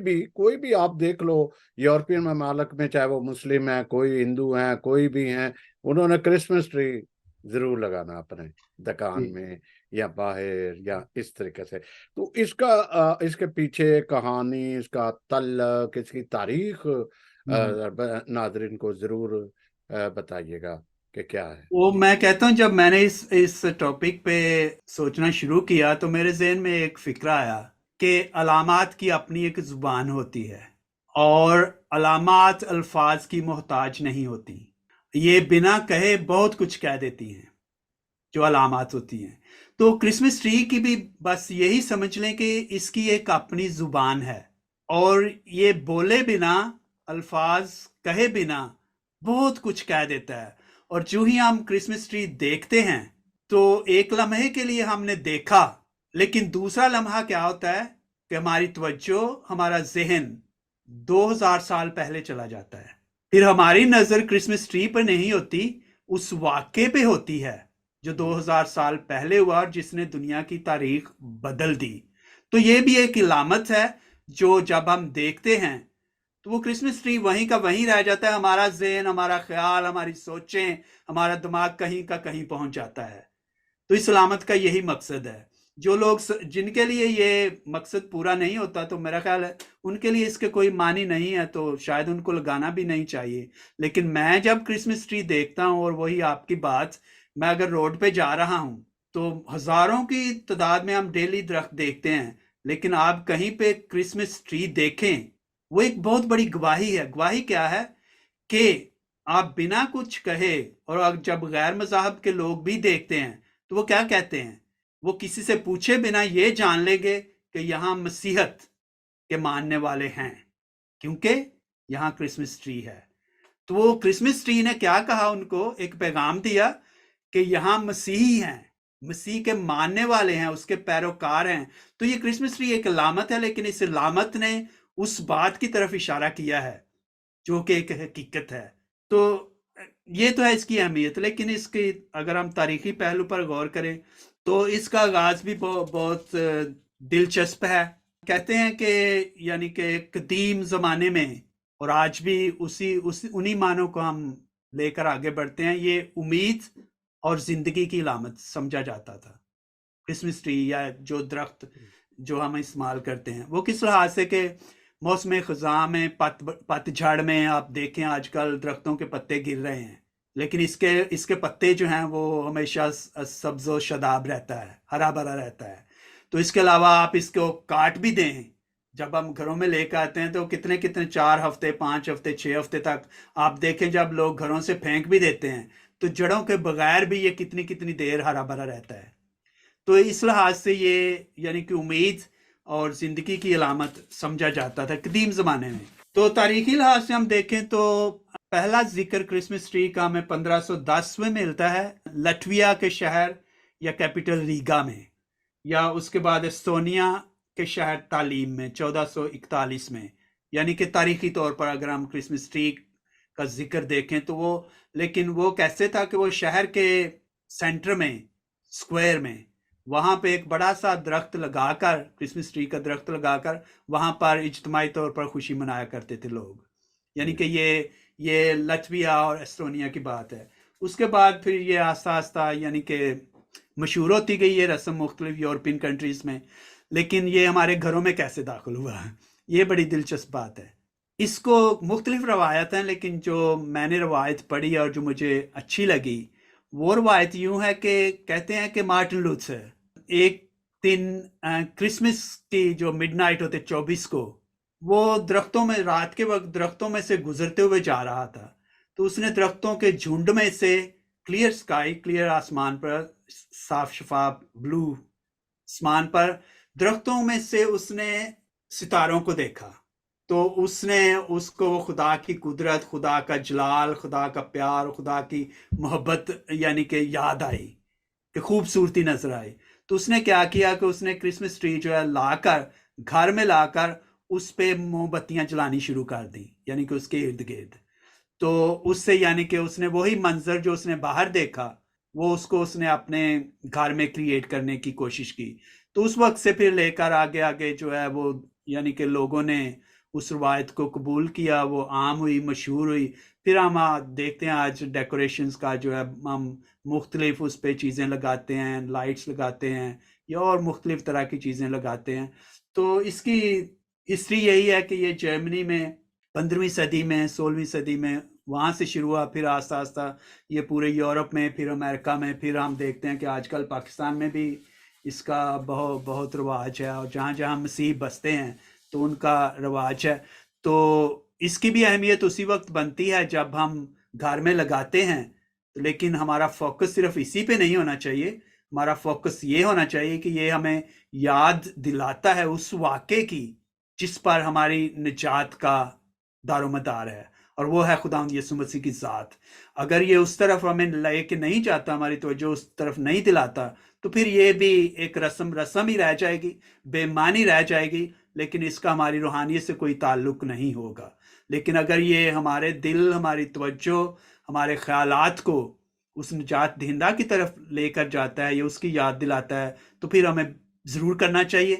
بھی آپ دیکھ لو یورپین ممالک میں، چاہے وہ مسلم ہیں، کوئی ہندو ہیں، کوئی بھی ہیں، انہوں نے کرسمس ٹری ضرور لگانا اپنے جی دکان میں یا باہر یا اس طریقے سے. تو اس کے پیچھے کہانی، اس کا تعلق، اس کی تاریخ ناظرین کو ضرور بتائیے گا کہ کیا ہے. وہ میں کہتا ہوں، جب میں نے اس ٹاپک پہ سوچنا شروع کیا تو میرے ذہن میں ایک فکرہ آیا کہ علامات کی اپنی ایک زبان ہوتی ہے، اور علامات الفاظ کی محتاج نہیں ہوتی. یہ بنا کہے بہت کچھ کہہ دیتی ہیں جو علامات ہوتی ہیں. تو کرسمس ٹری کی بھی بس یہی سمجھ لیں کہ اس کی ایک اپنی زبان ہے، اور یہ بولے بنا، الفاظ کہے بنا بہت کچھ کہہ دیتا ہے. اور جو ہی ہم کرسمس ٹری دیکھتے ہیں تو ایک لمحے کے لیے ہم نے دیکھا، لیکن دوسرا لمحہ کیا ہوتا ہے کہ ہماری توجہ، ہمارا ذہن 2000 سال پہلے چلا جاتا ہے. پھر ہماری نظر کرسمس ٹری پر نہیں ہوتی، اس واقعے پہ ہوتی ہے جو 2000 سال پہلے ہوا اور جس نے دنیا کی تاریخ بدل دی. تو یہ بھی ایک علامت ہے جو جب ہم دیکھتے ہیں تو وہ کرسمس ٹری وہیں کا وہیں رہ جاتا ہے. ہمارا ذہن، ہمارا خیال، ہماری سوچیں، ہمارا دماغ کہیں کا کہیں پہنچ جاتا ہے. تو اس علامت کا یہی مقصد ہے. جو لوگ جن کے لیے یہ مقصد پورا نہیں ہوتا تو میرا خیال ہے ان کے لیے اس کے کوئی معنی نہیں ہے، تو شاید ان کو لگانا بھی نہیں چاہیے. لیکن میں جب کرسمس ٹری دیکھتا ہوں، اور وہی آپ کی بات، میں اگر روڈ پہ جا رہا ہوں تو ہزاروں کی تعداد میں ہم ڈیلی درخت دیکھتے ہیں، لیکن آپ کہیں پہ کرسمس ٹری دیکھیں، وہ ایک بہت بڑی گواہی ہے. گواہی کیا ہے کہ آپ بنا کچھ کہے، اور جب غیر مذاہب کے لوگ بھی دیکھتے ہیں تو وہ کیا کہتے ہیں؟ وہ کسی سے پوچھے بنا یہ جان لیں گے کہ یہاں مسیحت کے ماننے والے ہیں، کیونکہ یہاں کرسمس ٹری ہے. تو وہ کرسمس ٹری نے کیا کہا؟ ان کو ایک پیغام دیا کہ یہاں مسیحی ہیں، مسیح کے ماننے والے ہیں، اس کے پیروکار ہیں. تو یہ کرسمس ٹری ایک علامت ہے، لیکن اس علامت نے اس بات کی طرف اشارہ کیا ہے جو کہ ایک حقیقت ہے. تو یہ تو ہے اس کی اہمیت. لیکن اس کی اگر ہم تاریخی پہلو پر غور کریں تو اس کا آغاز بھی بہت دلچسپ ہے. کہتے ہیں کہ یعنی کہ قدیم زمانے میں، اور آج بھی انہی معنوں کو ہم لے کر آگے بڑھتے ہیں، یہ امید اور زندگی کی علامت سمجھا جاتا تھا. کرسمس ٹری یا جو درخت جو ہم استعمال کرتے ہیں، وہ کس لحاظ سے کہ موسم خزاں میں، پت جھڑ میں آپ دیکھیں آج کل درختوں کے پتے گر رہے ہیں، لیکن اس کے پتے جو ہیں وہ ہمیشہ سبز و شاداب رہتا ہے، ہرا بھرا رہتا ہے. تو اس کے علاوہ آپ اس کو کاٹ بھی دیں، جب ہم گھروں میں لے کے آتے ہیں تو کتنے 4 ہفتے، 5 ہفتے، 6 ہفتے تک آپ دیکھیں جب لوگ گھروں سے پھینک بھی دیتے ہیں تو جڑوں کے بغیر بھی یہ کتنی دیر ہرا بھرا رہتا ہے. تو اس لحاظ سے یہ یعنی کہ امید اور زندگی کی علامت سمجھا جاتا تھا قدیم زمانے میں. تو تاریخی لحاظ سے ہم دیکھیں تو پہلا ذکر کرسمس ٹری کا ہمیں 1510 میں ملتا ہے لٹویا کے شہر یا کیپٹل ریگا میں، یا اس کے بعد استونیا کے شہر تعلیم میں 1441 میں. یعنی کہ تاریخی طور پر اگر ہم کرسمس ٹری کا ذکر دیکھیں تو وہ، لیکن وہ کیسے تھا کہ وہ شہر کے سینٹر میں، سکوائر میں، وہاں پہ ایک بڑا سا درخت لگا کر، کرسمس ٹری کا درخت لگا کر وہاں پر اجتماعی طور پر خوشی منایا کرتے تھے لوگ. یعنی کہ یہ لٹویا اور ایسٹونیا کی بات ہے. اس کے بعد پھر یہ آہستہ آہستہ یعنی کہ مشہور ہوتی گئی یہ رسم مختلف یورپین کنٹریز میں. لیکن یہ ہمارے گھروں میں کیسے داخل ہوا ہے، یہ بڑی دلچسپ بات ہے. اس کو مختلف روایت ہیں، لیکن جو میں نے روایت پڑھی اور جو مجھے اچھی لگی وہ روایت یوں ہے کہ کہتے ہیں کہ مارٹن لوتھر ایک دن کرسمس کی جو مڈ نائٹ ہوتے 24 کو، وہ درختوں میں، رات کے وقت درختوں میں سے گزرتے ہوئے جا رہا تھا. تو اس نے درختوں کے جھنڈ میں سے کلیئر سکائی، کلیئر آسمان پر، صاف شفاف بلو آسمان پر، درختوں میں سے اس نے ستاروں کو دیکھا. تو اس نے اس کو خدا کی قدرت، خدا کا جلال، خدا کا پیار، خدا کی محبت یعنی کہ یاد آئی، کہ خوبصورتی نظر آئی. تو اس نے کیا کیا کہ اس نے کرسمس ٹری جو ہے لا کر گھر میں لا کر اس پہ موم بتیاں جلانی شروع کر دی، یعنی کہ اس کے ارد گرد. تو اس سے یعنی کہ اس نے وہی منظر جو اس نے باہر دیکھا وہ اس کو اس نے اپنے گھر میں کریٹ کرنے کی کوشش کی. تو اس وقت سے پھر لے کر آگے آگے جو ہے وہ یعنی کہ لوگوں نے اس روایت کو قبول کیا، وہ عام ہوئی، مشہور ہوئی. پھر ہم دیکھتے ہیں آج ڈیکوریشنز کا جو ہے ہم مختلف اس پہ چیزیں لگاتے ہیں، لائٹس لگاتے ہیں یا اور مختلف طرح کی چیزیں لگاتے ہیں. تو اس کی ہسٹری یہی ہے کہ یہ جرمنی میں 15ویں صدی میں، 16ویں صدی میں وہاں سے شروع ہوا، پھر آہستہ آہستہ یہ پورے یورپ میں، پھر امریکہ میں، پھر ہم دیکھتے ہیں کہ آج کل پاکستان میں بھی اس کا بہت رواج ہے، اور جہاں جہاں مسیح بستے ہیں تو ان کا رواج ہے. تو اس کی بھی اہمیت اسی وقت بنتی ہے جب ہم گھر میں لگاتے ہیں. لیکن ہمارا فوکس صرف اسی پہ نہیں ہونا چاہیے، ہمارا فوکس یہ ہونا چاہیے کہ یہ ہمیں یاد دلاتا ہے اس واقعے کی جس پر ہماری نجات کا دار و مدار ہے، اور وہ ہے خداوند یسوع مسیح کی ذات. اگر یہ اس طرف ہمیں لے کے نہیں جاتا، ہماری توجہ اس طرف نہیں دلاتا، تو پھر یہ بھی ایک رسم ہی رہ جائے گی، بے معنی رہ جائے گی، لیکن اس کا ہماری روحانیت سے کوئی تعلق نہیں ہوگا. لیکن اگر یہ ہمارے دل، ہماری توجہ، ہمارے خیالات کو اس نجات دہندہ کی طرف لے کر جاتا ہے یا اس کی یاد دلاتا ہے، تو پھر ہمیں ضرور کرنا چاہیے،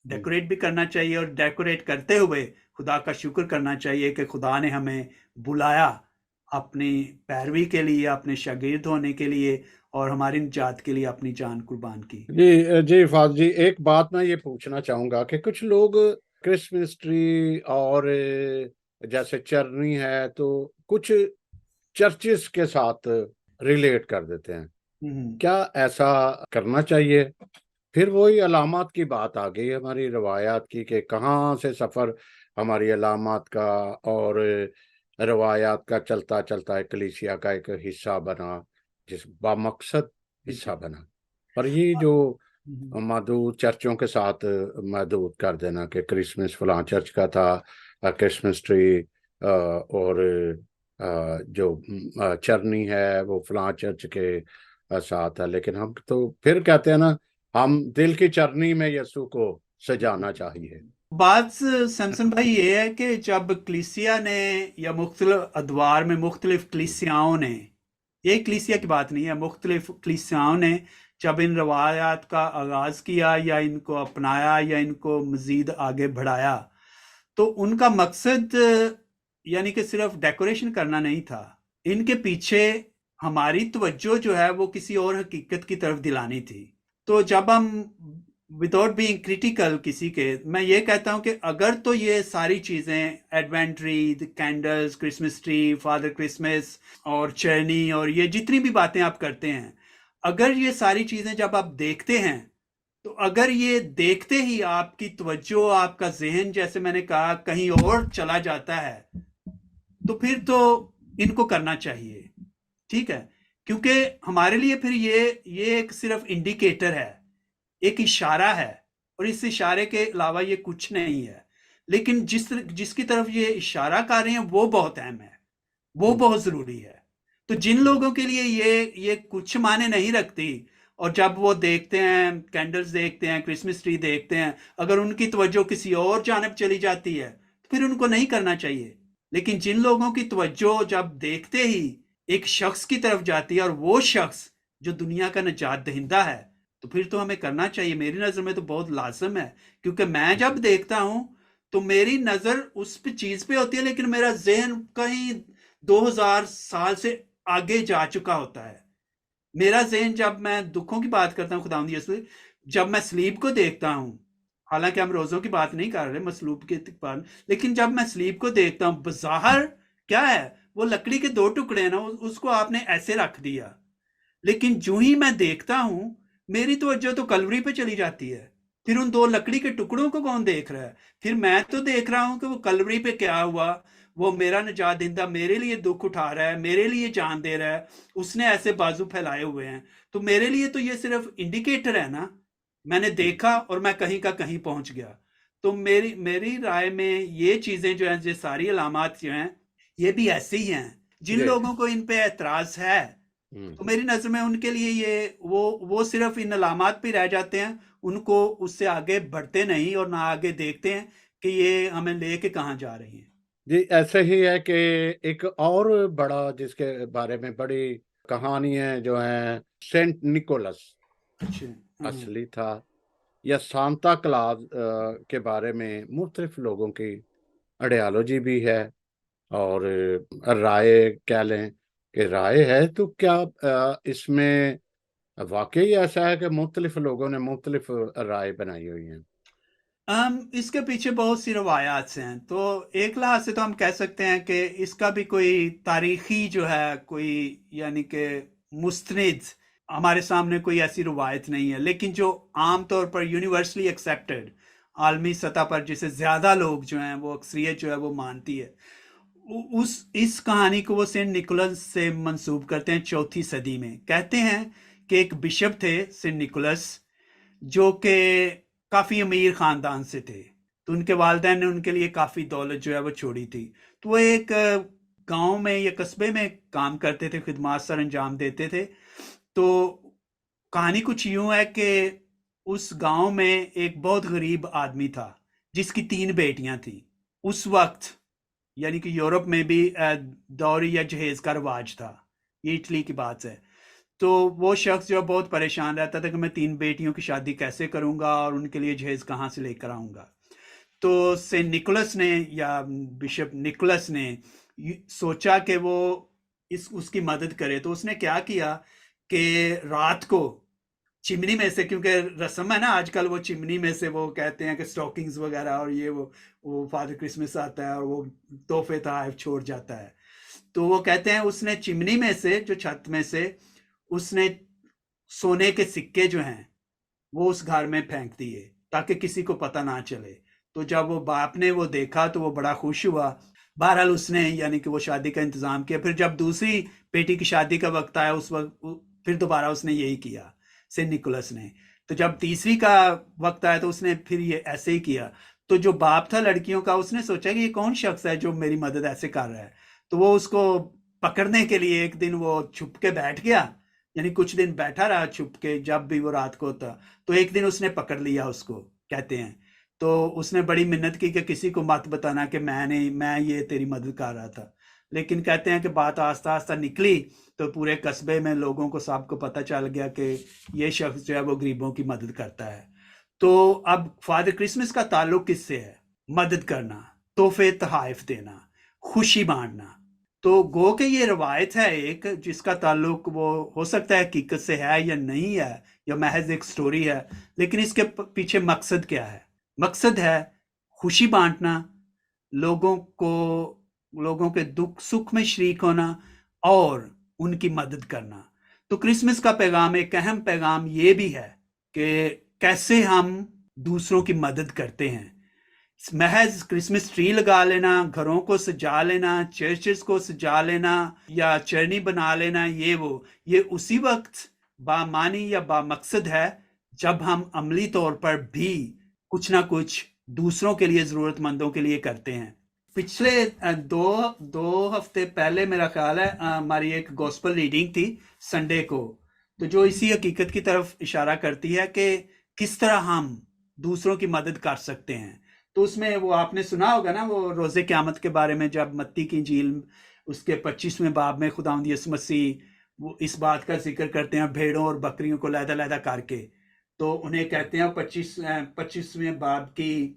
ڈیکوریٹ بھی کرنا چاہیے، اور ڈیکوریٹ کرتے ہوئے خدا کا شکر کرنا چاہیے کہ خدا نے ہمیں بلایا اپنی پیروی کے لیے، اپنے شاگرد ہونے کے لیے، اور ہماری نجات کے لیے اپنی جان قربان کی. جی فاضل جی، ایک بات میں یہ پوچھنا چاہوں گا کہ کچھ لوگ کرسمس ٹری اور جیسے چرنی ہے تو کچھ چرچز کے ساتھ ریلیٹ کر دیتے ہیں. کیا ایسا کرنا چاہیے؟ پھر وہی علامات کی بات آ گئی ہماری روایات کی، کہ کہاں سے سفر ہماری علامات کا اور روایات کا چلتا چلتا کلیسیا کا ایک حصہ بنا، جس بامقصد حصہ بنا. پر یہ جو محدود چرچوں کے ساتھ محدود کر دینا کہ کرسمس فلاں چرچ کا تھا، کرسمس ٹری اور جو چرنی ہے وہ فلاں چرچ کے ساتھ ہے، لیکن ہم تو پھر کہتے ہیں نا ہم دل کی چرنی میں یسوع کو سجانا چاہیے. بات سیمسن بھائی یہ ہے کہ جب کلیسیا نے یا مختلف ادوار میں مختلف کلیسیاؤں نے، یہ کلیسیا کی بات نہیں ہے، مختلف کلیسیاؤں نے جب ان روایات کا آغاز کیا یا ان کو اپنایا یا ان کو مزید آگے بڑھایا، تو ان کا مقصد یعنی کہ صرف ڈیکوریشن کرنا نہیں تھا. ان کے پیچھے ہماری توجہ جو ہے وہ کسی اور حقیقت کی طرف دلانی تھی. تو جب ہم وداؤٹ بینگ کریٹیکل کسی کے، میں یہ کہتا ہوں کہ اگر تو یہ ساری چیزیں advent tree, candles, Christmas tree, father Christmas اور چرنی اور یہ جتنی بھی باتیں آپ کرتے ہیں، اگر یہ ساری چیزیں جب آپ دیکھتے ہیں، تو اگر یہ دیکھتے ہی آپ کی توجہ، آپ کا ذہن جیسے میں نے کہا کہیں اور چلا جاتا ہے، تو پھر تو ان کو کرنا چاہیے. ٹھیک ہے، کیونکہ ہمارے لیے پھر یہ ایک صرف انڈیکیٹر ہے، ایک اشارہ ہے، اور اس اشارے کے علاوہ یہ کچھ نہیں ہے. لیکن جس کی طرف یہ اشارہ کر رہے ہیں وہ بہت اہم ہے، وہ بہت ضروری ہے. تو جن لوگوں کے لیے یہ کچھ معنی نہیں رکھتی، اور جب وہ دیکھتے ہیں کینڈلز دیکھتے ہیں، کرسمس ٹری دیکھتے ہیں، اگر ان کی توجہ کسی اور جانب چلی جاتی ہے تو پھر ان کو نہیں کرنا چاہیے. لیکن جن لوگوں کی توجہ جب دیکھتے ہی ایک شخص کی طرف جاتی ہے، اور وہ شخص جو دنیا کا نجات دہندہ ہے، تو پھر تو ہمیں کرنا چاہیے. میری نظر میں تو بہت لازم ہے، کیونکہ میں جب دیکھتا ہوں تو میری نظر اس پہ چیز پہ ہوتی ہے، لیکن میرا ذہن کہیں 2000 سال سے آگے جا چکا ہوتا ہے. میرا ذہن، جب میں دکھوں کی بات کرتا ہوں خداوند یسوع، جب میں سلیب کو دیکھتا ہوں، حالانکہ ہم روزوں کی بات نہیں کر رہے، مصلوب کی بات، لیکن جب میں سلیب کو دیکھتا ہوں، بظاہر کیا ہے، وہ لکڑی کے 2 ٹکڑے ہیں نا، اس کو آپ نے ایسے رکھ دیا. لیکن جو ہی میں دیکھتا ہوں میری توجہ تو کلوری پہ چلی جاتی ہے. پھر ان 2 لکڑی کے ٹکڑوں کو کون دیکھ رہا ہے؟ پھر میں تو دیکھ رہا ہوں کہ وہ کلوری پہ کیا ہوا، وہ میرا نجات دہندہ میرے لیے دکھ اٹھا رہا ہے، میرے لیے جان دے رہا ہے، اس نے ایسے بازو پھیلائے ہوئے ہیں. تو میرے لیے تو یہ صرف انڈیکیٹر ہے نا، میں نے دیکھا اور میں کہیں کا کہیں پہنچ گیا. تو میری رائے میں یہ چیزیں جو ہیں، یہ ساری علامات جو ہیں یہ بھی ایسے ہی ہیں. جن لوگوں کو ان پہ اعتراض ہے تو میری نظر میں ان کے لیے یہ وہ صرف ان علامات پہ رہ جاتے ہیں، ان کو اس سے آگے بڑھتے نہیں اور نہ آگے دیکھتے ہیں کہ یہ ہمیں لے کے کہاں جا رہی ہیں. جی ایسے ہی ہے کہ ایک اور بڑا جس کے بارے میں بڑی کہانی ہے جو ہے سینٹ نکولس اچھا. اصلی تھا یا سانتا کلاز کے بارے میں مختلف لوگوں کی آئیڈیالوجی بھی ہے اور رائے کہہ لیں کہ رائے ہے. تو کیا اس میں واقعی ایسا ہے کہ مختلف لوگوں نے مختلف رائے بنائی ہوئی ہیں؟ اس کے پیچھے بہت سی روایات ہیں. تو ایک لحاظ سے تو ہم کہہ سکتے ہیں کہ اس کا بھی کوئی تاریخی جو ہے کوئی یعنی کہ مستند ہمارے سامنے کوئی ایسی روایت نہیں ہے. لیکن جو عام طور پر یونیورسلی ایکسیپٹڈ عالمی سطح پر جسے زیادہ لوگ جو ہیں وہ اکثریت جو ہے وہ مانتی ہے، اس کہانی کو وہ سینٹ نکولس سے منسوب کرتے ہیں 4 صدی میں. کہتے ہیں کہ ایک بشپ تھے سینٹ نکولس جو کہ کافی امیر خاندان سے تھے. تو ان کے والدین نے ان کے لیے کافی دولت جو ہے وہ چھوڑی تھی. تو وہ ایک گاؤں میں یا قصبے میں کام کرتے تھے، خدمات سر انجام دیتے تھے. تو کہانی کچھ یوں ہے کہ اس گاؤں میں ایک بہت غریب آدمی تھا جس کی 3 بیٹیاں تھیں. اس وقت یعنی کہ یورپ میں بھی دوری یا جہیز کا رواج تھا، یہ اٹلی کی بات ہے. تو وہ شخص جو بہت پریشان رہتا تھا کہ میں 3 بیٹیوں کی شادی کیسے کروں گا اور ان کے لیے جہیز کہاں سے لے کر آؤں گا. تو سینٹ نکولس نے یا بشپ نکولس نے سوچا کہ وہ اس کی مدد کرے. تو اس نے کیا کیا کہ رات کو چمنی میں سے، کیونکہ رسم ہے نا آج کل، وہ چمنی میں سے وہ کہتے ہیں کہ سٹاکنگز وغیرہ اور یہ وہ فادر کرسمس آتا ہے اور وہ تحفے تحائف چھوڑ جاتا ہے. تو وہ کہتے ہیں اس نے چمنی میں سے، جو چھت میں سے، اس نے سونے کے سکے جو ہیں وہ اس گھر میں پھینک دیے تاکہ کسی کو پتہ نہ چلے. تو جب وہ باپ نے وہ دیکھا تو وہ بڑا خوش ہوا. بہرحال اس نے یعنی کہ وہ شادی کا انتظام کیا. پھر جب دوسری بیٹی کی شادی کا وقت آیا اس وقت پھر دوبارہ اس نے یہی کیا سینٹ نکولس نے. تو جب تیسری کا وقت آیا تو اس نے پھر یہ ایسے ہی کیا. تو جو باپ تھا لڑکیوں کا اس نے سوچا کہ یہ کون شخص ہے جو میری مدد ایسے کر رہا ہے. تو وہ اس کو پکڑنے کے لیے ایک دن وہ چھپ کے بیٹھ گیا، یعنی کچھ دن بیٹھا رہا چھپ کے جب بھی وہ رات کو ہوتا. تو ایک دن اس نے پکڑ لیا اس کو، کہتے ہیں. تو اس نے بڑی منت کی کہ کسی کو مت بتانا کہ میں یہ تیری مدد کر رہا تھا. لیکن کہتے ہیں کہ بات آہستہ آہستہ نکلی تو پورے قصبے میں لوگوں کو سب کو پتہ چل گیا کہ یہ شخص جو ہے وہ غریبوں کی مدد کرتا ہے. تو اب فادر کرسمس کا تعلق کس سے ہے؟ مدد کرنا، تحفے تحائف دینا، خوشی بانٹنا. تو گو کہ یہ روایت ہے ایک جس کا تعلق وہ ہو سکتا ہے حقیقت سے ہے یا نہیں ہے یا محض ایک سٹوری ہے، لیکن اس کے پیچھے مقصد کیا ہے؟ مقصد ہے خوشی بانٹنا، لوگوں کے دکھ سکھ میں شریک ہونا اور ان کی مدد کرنا. تو کرسمس کا پیغام، ایک اہم پیغام یہ بھی ہے کہ کیسے ہم دوسروں کی مدد کرتے ہیں. محض کرسمس ٹری لگا لینا، گھروں کو سجا لینا، چرچز کو سجا لینا یا چرنی بنا لینا، یہ اسی وقت بامانی یا بامقصد ہے جب ہم عملی طور پر بھی کچھ نہ کچھ دوسروں کے لیے، ضرورت مندوں کے لیے کرتے ہیں. پچھلے دو ہفتے پہلے میرا خیال ہے ہماری ایک گوسپل ریڈنگ تھی سنڈے کو، تو جو اسی حقیقت کی طرف اشارہ کرتی ہے کہ کس طرح ہم دوسروں کی مدد کر سکتے ہیں. تو اس میں وہ آپ نے سنا ہوگا نا وہ روزے قیامت کے بارے میں، جب متی کی انجیل اس کے 25ویں باب میں خداوند یسوع مسیح وہ اس بات کا ذکر کرتے ہیں بھیڑوں اور بکریوں کو علیحدہ علیحدہ کر کے. تو انہیں کہتے ہیں 25ویں باب کی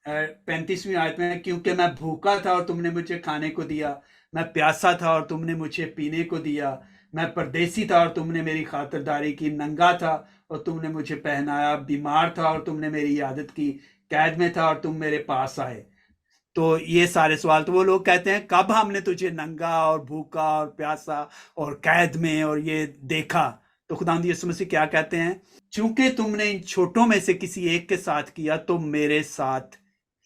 35ویں آیت میں، کیونکہ میں بھوکا تھا اور تم نے مجھے کھانے کو دیا، میں پیاسا تھا اور تم نے مجھے پینے کو دیا، میں پردیسی تھا اور تم نے میری خاطرداری کی، ننگا تھا اور تم نے مجھے پہنایا، بیمار تھا اور تم نے میری عیادت کی، قید میں تھا اور تم میرے پاس آئے. تو یہ سارے سوال. تو وہ لوگ کہتے ہیں کب ہم نے تجھے ننگا اور بھوکا اور پیاسا اور قید میں اور یہ دیکھا؟ تو خداوند یسوع مسیح کیا کہتے ہیں؟ چونکہ تم نے ان چھوٹوں میں سے کسی ایک کے ساتھ کیا تو میرے ساتھ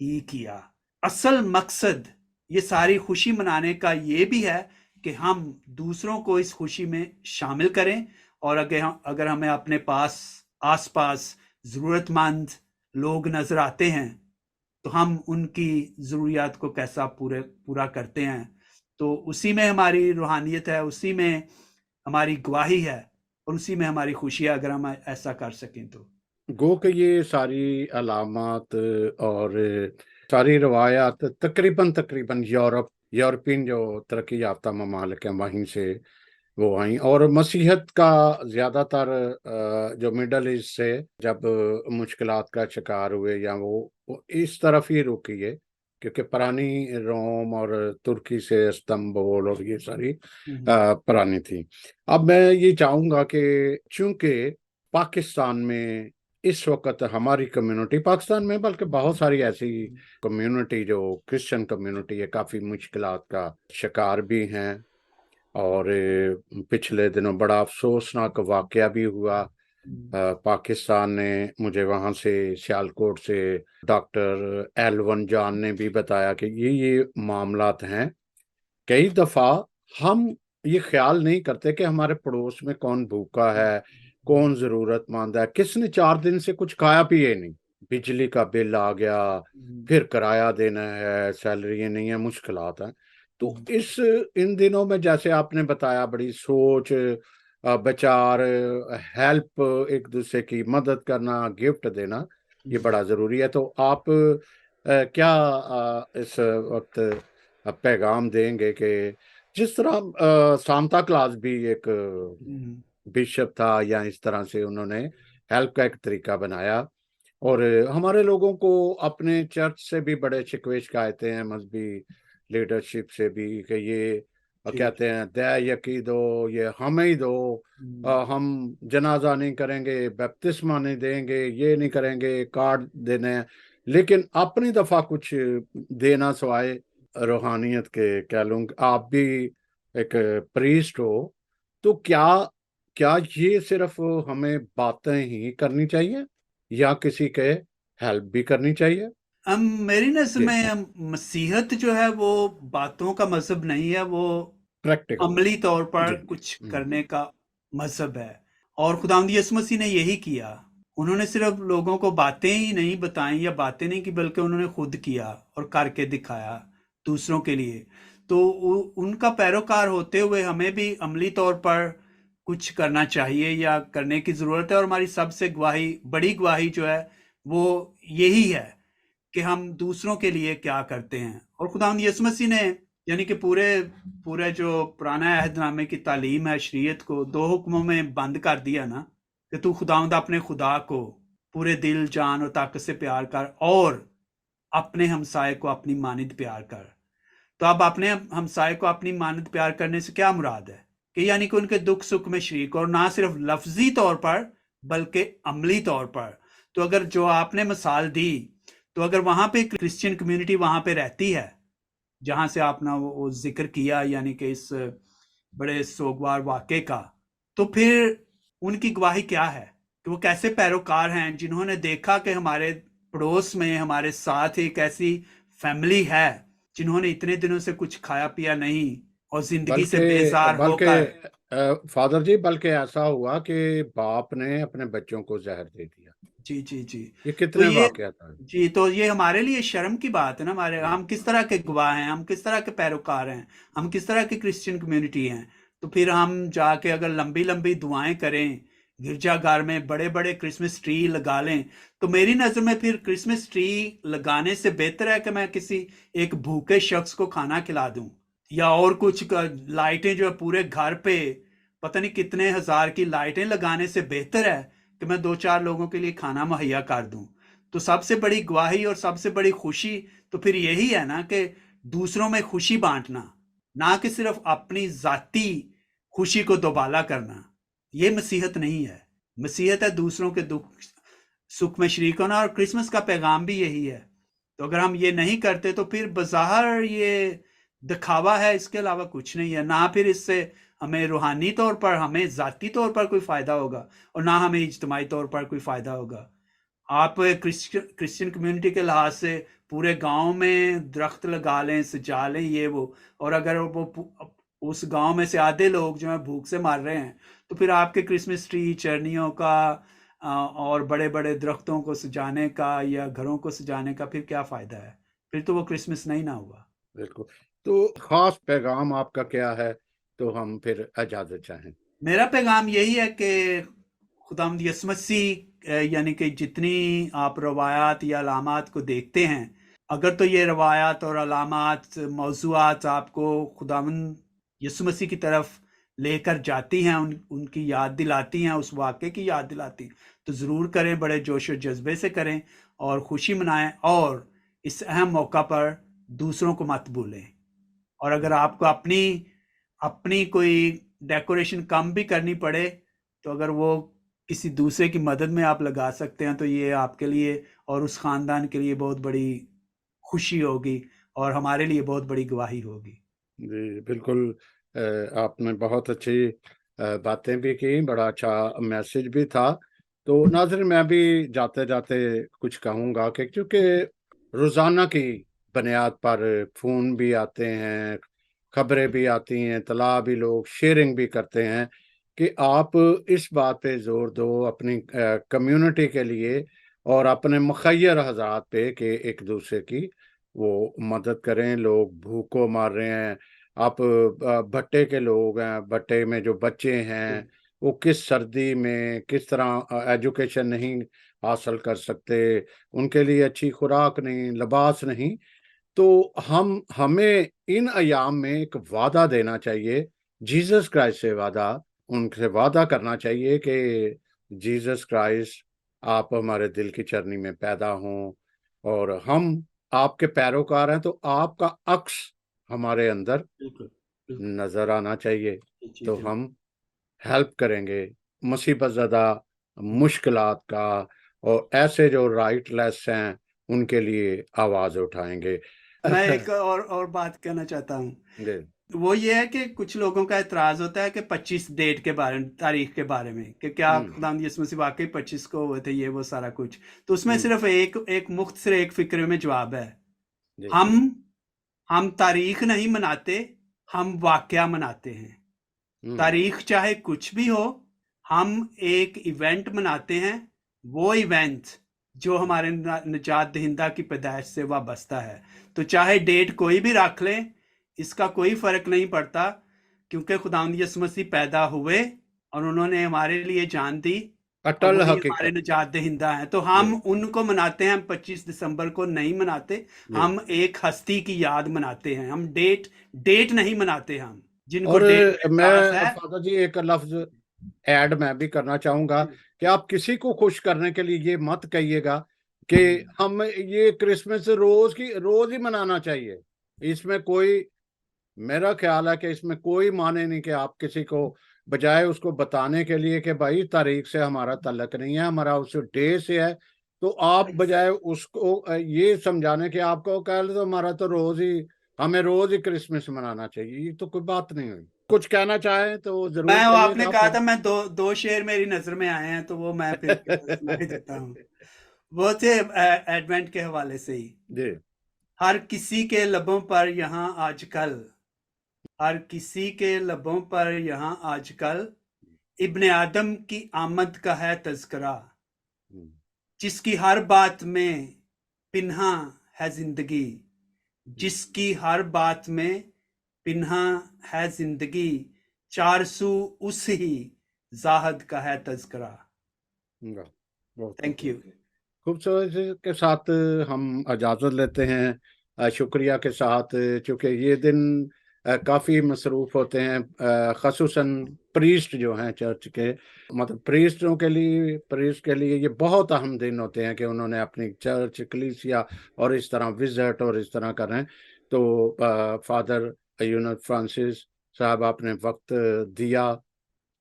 ہی کیا. اصل مقصد یہ ساری خوشی منانے کا یہ بھی ہے کہ ہم دوسروں کو اس خوشی میں شامل کریں، اور اگر ہمیں اپنے پاس آس پاس ضرورت مند لوگ نظر آتے ہیں تو ہم ان کی ضروریات کو کیسا پورا کرتے ہیں. تو اسی میں ہماری روحانیت ہے، اسی میں ہماری گواہی ہے، اور اسی میں ہماری خوشی ہے اگر ہم ایسا کر سکیں تو. گو کہ یہ ساری علامات اور ساری روایات تقریباً یورپین جو ترقی یافتہ ممالک ہیں وہیں سے وہ آئیں، اور مسیحت کا زیادہ تر جو مڈل ایسٹ سے جب مشکلات کا شکار ہوئے یا وہ اس طرف ہی رکی ہے، کیونکہ پرانی روم اور ترکی سے استنبول اور یہ ساری پرانی تھی. اب میں یہ چاہوں گا کہ چونکہ پاکستان میں اس وقت ہماری کمیونٹی، پاکستان میں بلکہ بہت ساری ایسی کمیونٹی جو کرسچن کمیونٹی ہے، کافی مشکلات کا شکار بھی ہیں، اور پچھلے دنوں بڑا افسوسناک واقعہ بھی ہوا. پاکستان نے مجھے وہاں سے سیالکوٹ سے ڈاکٹر ایلون جان نے بھی بتایا کہ یہ معاملات ہیں. کئی دفعہ ہم یہ خیال نہیں کرتے کہ ہمارے پڑوس میں کون بھوکا ہے، کون ضرورت مند ہے، کس نے 4 دن سے کچھ کھایا پیے نہیں، بجلی کا بل آ گیا، پھر کرایہ دینا ہے، سیلری نہیں ہے، مشکلات ہیں. تو ان دنوں میں جیسے آپ نے بتایا بڑی سوچ، بچار، ہیلپ، ایک دوسرے کی مدد کرنا، گفٹ دینا، یہ بڑا ضروری ہے. تو آپ کیا اس وقت پیغام دیں گے کہ جس طرح سانتا کلاز بھی ایک بشپ تھا، یا اس طرح سے انہوں نے ہیلپ کا ایک طریقہ بنایا، اور ہمارے لوگوں کو اپنے چرچ سے بھی بڑے شکوے شکایتیں ہیں، مذہبی لیڈرشپ سے بھی، کہ یہ کہتے ہیں دے یقی دو، یہ ہمیں ہی دو، ہم جنازہ نہیں کریں گے، بپتسمہ نہیں دیں گے، یہ نہیں کریں گے، کارڈ دینے ہیں، لیکن اپنی دفعہ کچھ دینا سوائے روحانیت کے. کہہ لوں آپ بھی ایک پریسٹ ہو، تو کیا یہ صرف ہمیں باتیں ہی کرنی چاہیے یا کسی کے ہیلپ بھی کرنی چاہیے؟ میری نظر جی، میں مسیحت جو ہے وہ باتوں کا مذہب نہیں ہے، وہ پریکٹیکل. عملی طور پر جی. کچھ کرنے کا مذہب ہے. اور خداوند یسوع مسیح نے یہی کیا. انہوں نے صرف لوگوں کو باتیں ہی نہیں بتائیں یا باتیں نہیں کی، بلکہ انہوں نے خود کیا اور کر کے دکھایا دوسروں کے لیے. تو ان کا پیروکار ہوتے ہوئے ہمیں بھی عملی طور پر کچھ کرنا چاہیے یا کرنے کی ضرورت ہے. اور ہماری سب سے بڑی گواہی جو ہے وہ یہی ہے کہ ہم دوسروں کے لیے کیا کرتے ہیں. اور خداوند یسوع مسیح نے یعنی کہ پورے جو پرانا عہد نامے کی تعلیم ہے، شریعت کو 2 حکموں میں بند کر دیا نا، کہ تو خداوند اپنے خدا کو پورے دل، جان اور طاقت سے پیار کر، اور اپنے ہمسائے کو اپنی مانند پیار کر. تو اب اپنے ہمسائے کو اپنی مانند پیار کرنے سے کیا مراد ہے؟ کہ یعنی کہ ان کے دکھ سکھ میں شریک، اور نہ صرف لفظی طور پر بلکہ عملی طور پر. تو اگر جو آپ نے مثال دی، تو اگر وہاں پہ کرسچین کمیونٹی وہاں پہ رہتی ہے جہاں سے آپ نے وہ ذکر کیا، یعنی کہ اس بڑے سوگوار واقعے کا، تو پھر ان کی گواہی کیا ہے کہ وہ کیسے پیروکار ہیں جنہوں نے دیکھا کہ ہمارے پڑوس میں ہمارے ساتھ ایک ایسی فیملی ہے جنہوں نے اتنے دنوں سے کچھ کھایا پیا نہیں اور زندگی سے بیزار ہو کر. فادر جی، بلکہ ایسا ہوا کہ باپ نے اپنے بچوں کو زہر دے دیا. جی جی جی. یہ تو کتنے واقعات ہیں؟ جی تو یہ ہمارے لیے شرم کی بات ہے نا. ہم کس طرح کے گواہ ہیں، ہم کس طرح کے پیروکار ہیں، ہم کس طرح کی کرسچین کمیونٹی ہیں. تو پھر ہم جا کے اگر لمبی لمبی دعائیں کریں، گرجا گھر میں بڑے بڑے کرسمس ٹری لگا لیں، تو میری نظر میں پھر کرسمس ٹری لگانے سے بہتر ہے کہ میں کسی ایک بھوکے شخص کو کھانا کھلا دوں، یا اور کچھ لائٹیں جو ہے پورے گھر پہ پتہ نہیں کتنے ہزار کی لائٹیں لگانے سے بہتر ہے کہ میں 2-4 لوگوں کے لیے کھانا مہیا کر دوں. تو سب سے بڑی گواہی اور سب سے بڑی خوشی تو پھر یہی ہے نا کہ دوسروں میں خوشی بانٹنا، نہ کہ صرف اپنی ذاتی خوشی کو دوبالا کرنا. یہ مسیحت نہیں ہے. مسیحت ہے دوسروں کے دکھ سکھ میں شریک ہونا، اور کرسمس کا پیغام بھی یہی ہے. تو اگر ہم یہ نہیں کرتے تو پھر بظاہر یہ دکھاوا ہے، اس کے علاوہ کچھ نہیں ہے. نہ پھر اس سے ہمیں روحانی طور پر، ہمیں ذاتی طور پر کوئی فائدہ ہوگا، اور نہ ہمیں اجتماعی طور پر کوئی فائدہ ہوگا. آپ کرسچین کمیونٹی کے لحاظ سے پورے گاؤں میں درخت لگا لیں، سجا لیں، یہ وہ، اور اگر وہ اس گاؤں میں سے آدھے لوگ جو ہیں بھوک سے مر رہے ہیں، تو پھر آپ کے کرسمس ٹری، چرنیوں کا اور بڑے بڑے درختوں کو سجانے کا یا گھروں کو سجانے کا پھر کیا فائدہ ہے؟ پھر تو وہ کرسمس نہیں نہ ہوا۔ بالکل۔ تو خاص پیغام آپ کا کیا ہے تو ہم پھر اجازت چاہیں؟ میرا پیغام یہی ہے کہ خداوند یسوع مسیح یعنی کہ جتنی آپ روایات یا علامات کو دیکھتے ہیں، اگر تو یہ روایات اور علامات موضوعات آپ کو خداوند یسوع مسیح کی طرف لے کر جاتی ہیں، ان کی یاد دلاتی ہیں، اس واقعے کی یاد دلاتی، تو ضرور کریں، بڑے جوش و جذبے سے کریں اور خوشی منائیں، اور اس اہم موقع پر دوسروں کو مت بھولیں۔ اور اگر آپ کو اپنی کوئی ڈیکوریشن کم بھی کرنی پڑے، تو اگر وہ کسی دوسرے کی مدد میں آپ لگا سکتے ہیں، تو یہ آپ کے لیے اور اس خاندان کے لیے بہت بڑی خوشی ہوگی اور ہمارے لیے بہت بڑی گواہی ہوگی۔ جی بالکل، آپ نے بہت اچھی باتیں بھی کی، بڑا اچھا میسج بھی تھا۔ تو ناظرین، میں بھی جاتے جاتے کچھ کہوں گا کہ چونکہ روزانہ کی بنیاد پر فون بھی آتے ہیں، خبریں بھی آتی ہیں، اطلاع بھی، لوگ شیئرنگ بھی کرتے ہیں کہ آپ اس بات پہ زور دو اپنی کمیونٹی کے لیے اور اپنے مخیر حضرات پہ کہ ایک دوسرے کی وہ مدد کریں۔ لوگ بھوکوں مار رہے ہیں، آپ بھٹے کے لوگ ہیں، بھٹے میں جو بچے ہیں وہ کس سردی میں کس طرح ایجوکیشن نہیں حاصل کر سکتے، ان کے لیے اچھی خوراک نہیں، لباس نہیں۔ تو ہمیں ان ایام میں ایک وعدہ دینا چاہیے، جیزس کرائسٹ سے ان سے وعدہ کرنا چاہیے کہ جیزس کرائسٹ آپ ہمارے دل کی چرنی میں پیدا ہوں، اور ہم آپ کے پیروکار ہیں، تو آپ کا عکس ہمارے اندر بالکل بالکل، نظر آنا چاہیے، جی تو بالکل۔ ہم ہیلپ کریں گے مصیبت زدہ مشکلات کا، اور ایسے جو رائٹ لیس ہیں ان کے لیے آواز اٹھائیں گے۔ میں ایک اور بات کہنا چاہتا ہوں، جی وہ یہ ہے کہ کچھ لوگوں کا اعتراض ہوتا ہے کہ 25 ڈیٹ کے بارے میں، تاریخ کے بارے میں، کہ کیا خداوند یسوع مسیح واقعی 25 کو ہوئے تھے، یہ وہ سارا کچھ۔ تو اس میں صرف ایک مختصر ایک فکرے میں جواب ہے۔ جی ہم تاریخ نہیں مناتے، ہم واقعہ مناتے ہیں۔ تاریخ چاہے کچھ بھی ہو، ہم ایک ایونٹ مناتے ہیں، وہ ایونٹ جو ہمارے نجات دہندہ کی پیدائش سے وابستہ ہے۔ تو چاہے ڈیٹ کوئی بھی رکھ لیں، اس کا کوئی فرق نہیں پڑتا، کیونکہ خداوند یسوع مسیح پیدا ہوئے اور انہوں نے ہمارے لیے جان دی، اور اٹل وہی ہمارے حقیقت۔ نجات دہندہ ہیں۔ تو ہم ان کو مناتے ہیں، ہم 25 دسمبر کو نہیں مناتے، ہم ایک ہستی کی یاد مناتے ہیں۔ ہم ڈیٹ نہیں مناتے، ہم جن کو اور ڈیٹ میں اعتراض میں ہے۔ فادر جی ایک لفظ ایڈ میں بھی کرنا چاہوں گا کہ آپ کسی کو خوش کرنے کے لیے یہ مت کہیے گا کہ ہم یہ کرسمس روز ہی منانا چاہیے۔ اس میں کوئی، میرا خیال ہے کہ اس میں کوئی معنی نہیں کہ آپ کسی کو بجائے اس کو بتانے کے لیے کہ بھائی تاریخ سے ہمارا تعلق نہیں ہے، ہمارا اس ڈے سے ہے، تو آپ بجائے اس کو یہ سمجھانے کہ آپ کو کہہ لیں تو ہمارا تو ہمیں روز ہی کرسمس منانا چاہیے، یہ تو کوئی بات نہیں ہوئی۔ کچھ کہنا چاہیں تو ضرور آپ کہیے نے گا کہا پھر۔ تھا، میں دو شعر میری نظر میں آئے ہیں، تو وہ میں پھر سنا ہی دیتا ہوں۔ وہ تھے ایڈوینٹ کے حوالے سے ہی۔ جی ہر کسی کے لبوں پر یہاں آج کل، ہر کسی کے لبوں پر یہاں آج کل، ابن آدم کی آمد کا ہے تذکرہ، جس کی ہر بات میں پنہاں ہے زندگی، جس کی ہر بات میں پنہاں ہے زندگی، چار سو اس ہی زاہد کا ہے تذکرہ۔ بہت تھینک یو۔ خوبصورتی کے ساتھ ہم اجازت لیتے ہیں، شکریہ کے ساتھ، چونکہ یہ دن کافی مصروف ہوتے ہیں، خصوصاً پریسٹ جو ہیں چرچ کے، مطلب پریسٹ کے لیے یہ بہت اہم دن ہوتے ہیں کہ انہوں نے اپنی چرچ کلیسیا اور اس طرح وزٹ اور اس طرح کریں۔ تو فادر یونس فرانسس صاحب، آپ نے وقت دیا،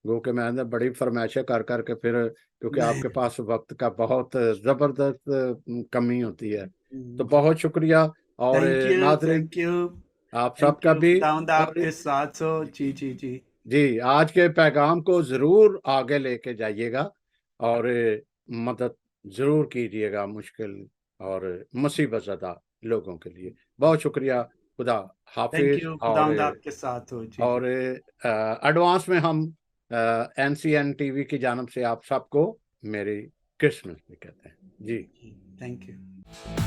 گو کہ میں نے بڑی فرمائشیں کر کے پھر، کیونکہ آپ کے پاس وقت کا بہت زبردست کمی ہوتی ہے، تو بہت شکریہ۔ اور تھینک یو، ناظرین، تھینک یو، آپ تھینک سب کا یو۔ بھی، خداوند آپ اور کے ساتھ ہو۔ جی جی جی جی آج کے پیغام کو ضرور آگے لے کے جائیے گا، اور مدد ضرور کیجیے گا مشکل اور مصیبت زدہ لوگوں کے لیے۔ بہت شکریہ، خدا تھینک حافظ۔ یو، اور خداوند آپ کے ساتھ ہو۔ جی جی۔ ایڈوانس میں ہم N C N T V کی جانب سے آپ سب کو میری کرسمس بھی کہتے ہیں. جی تھینک یو.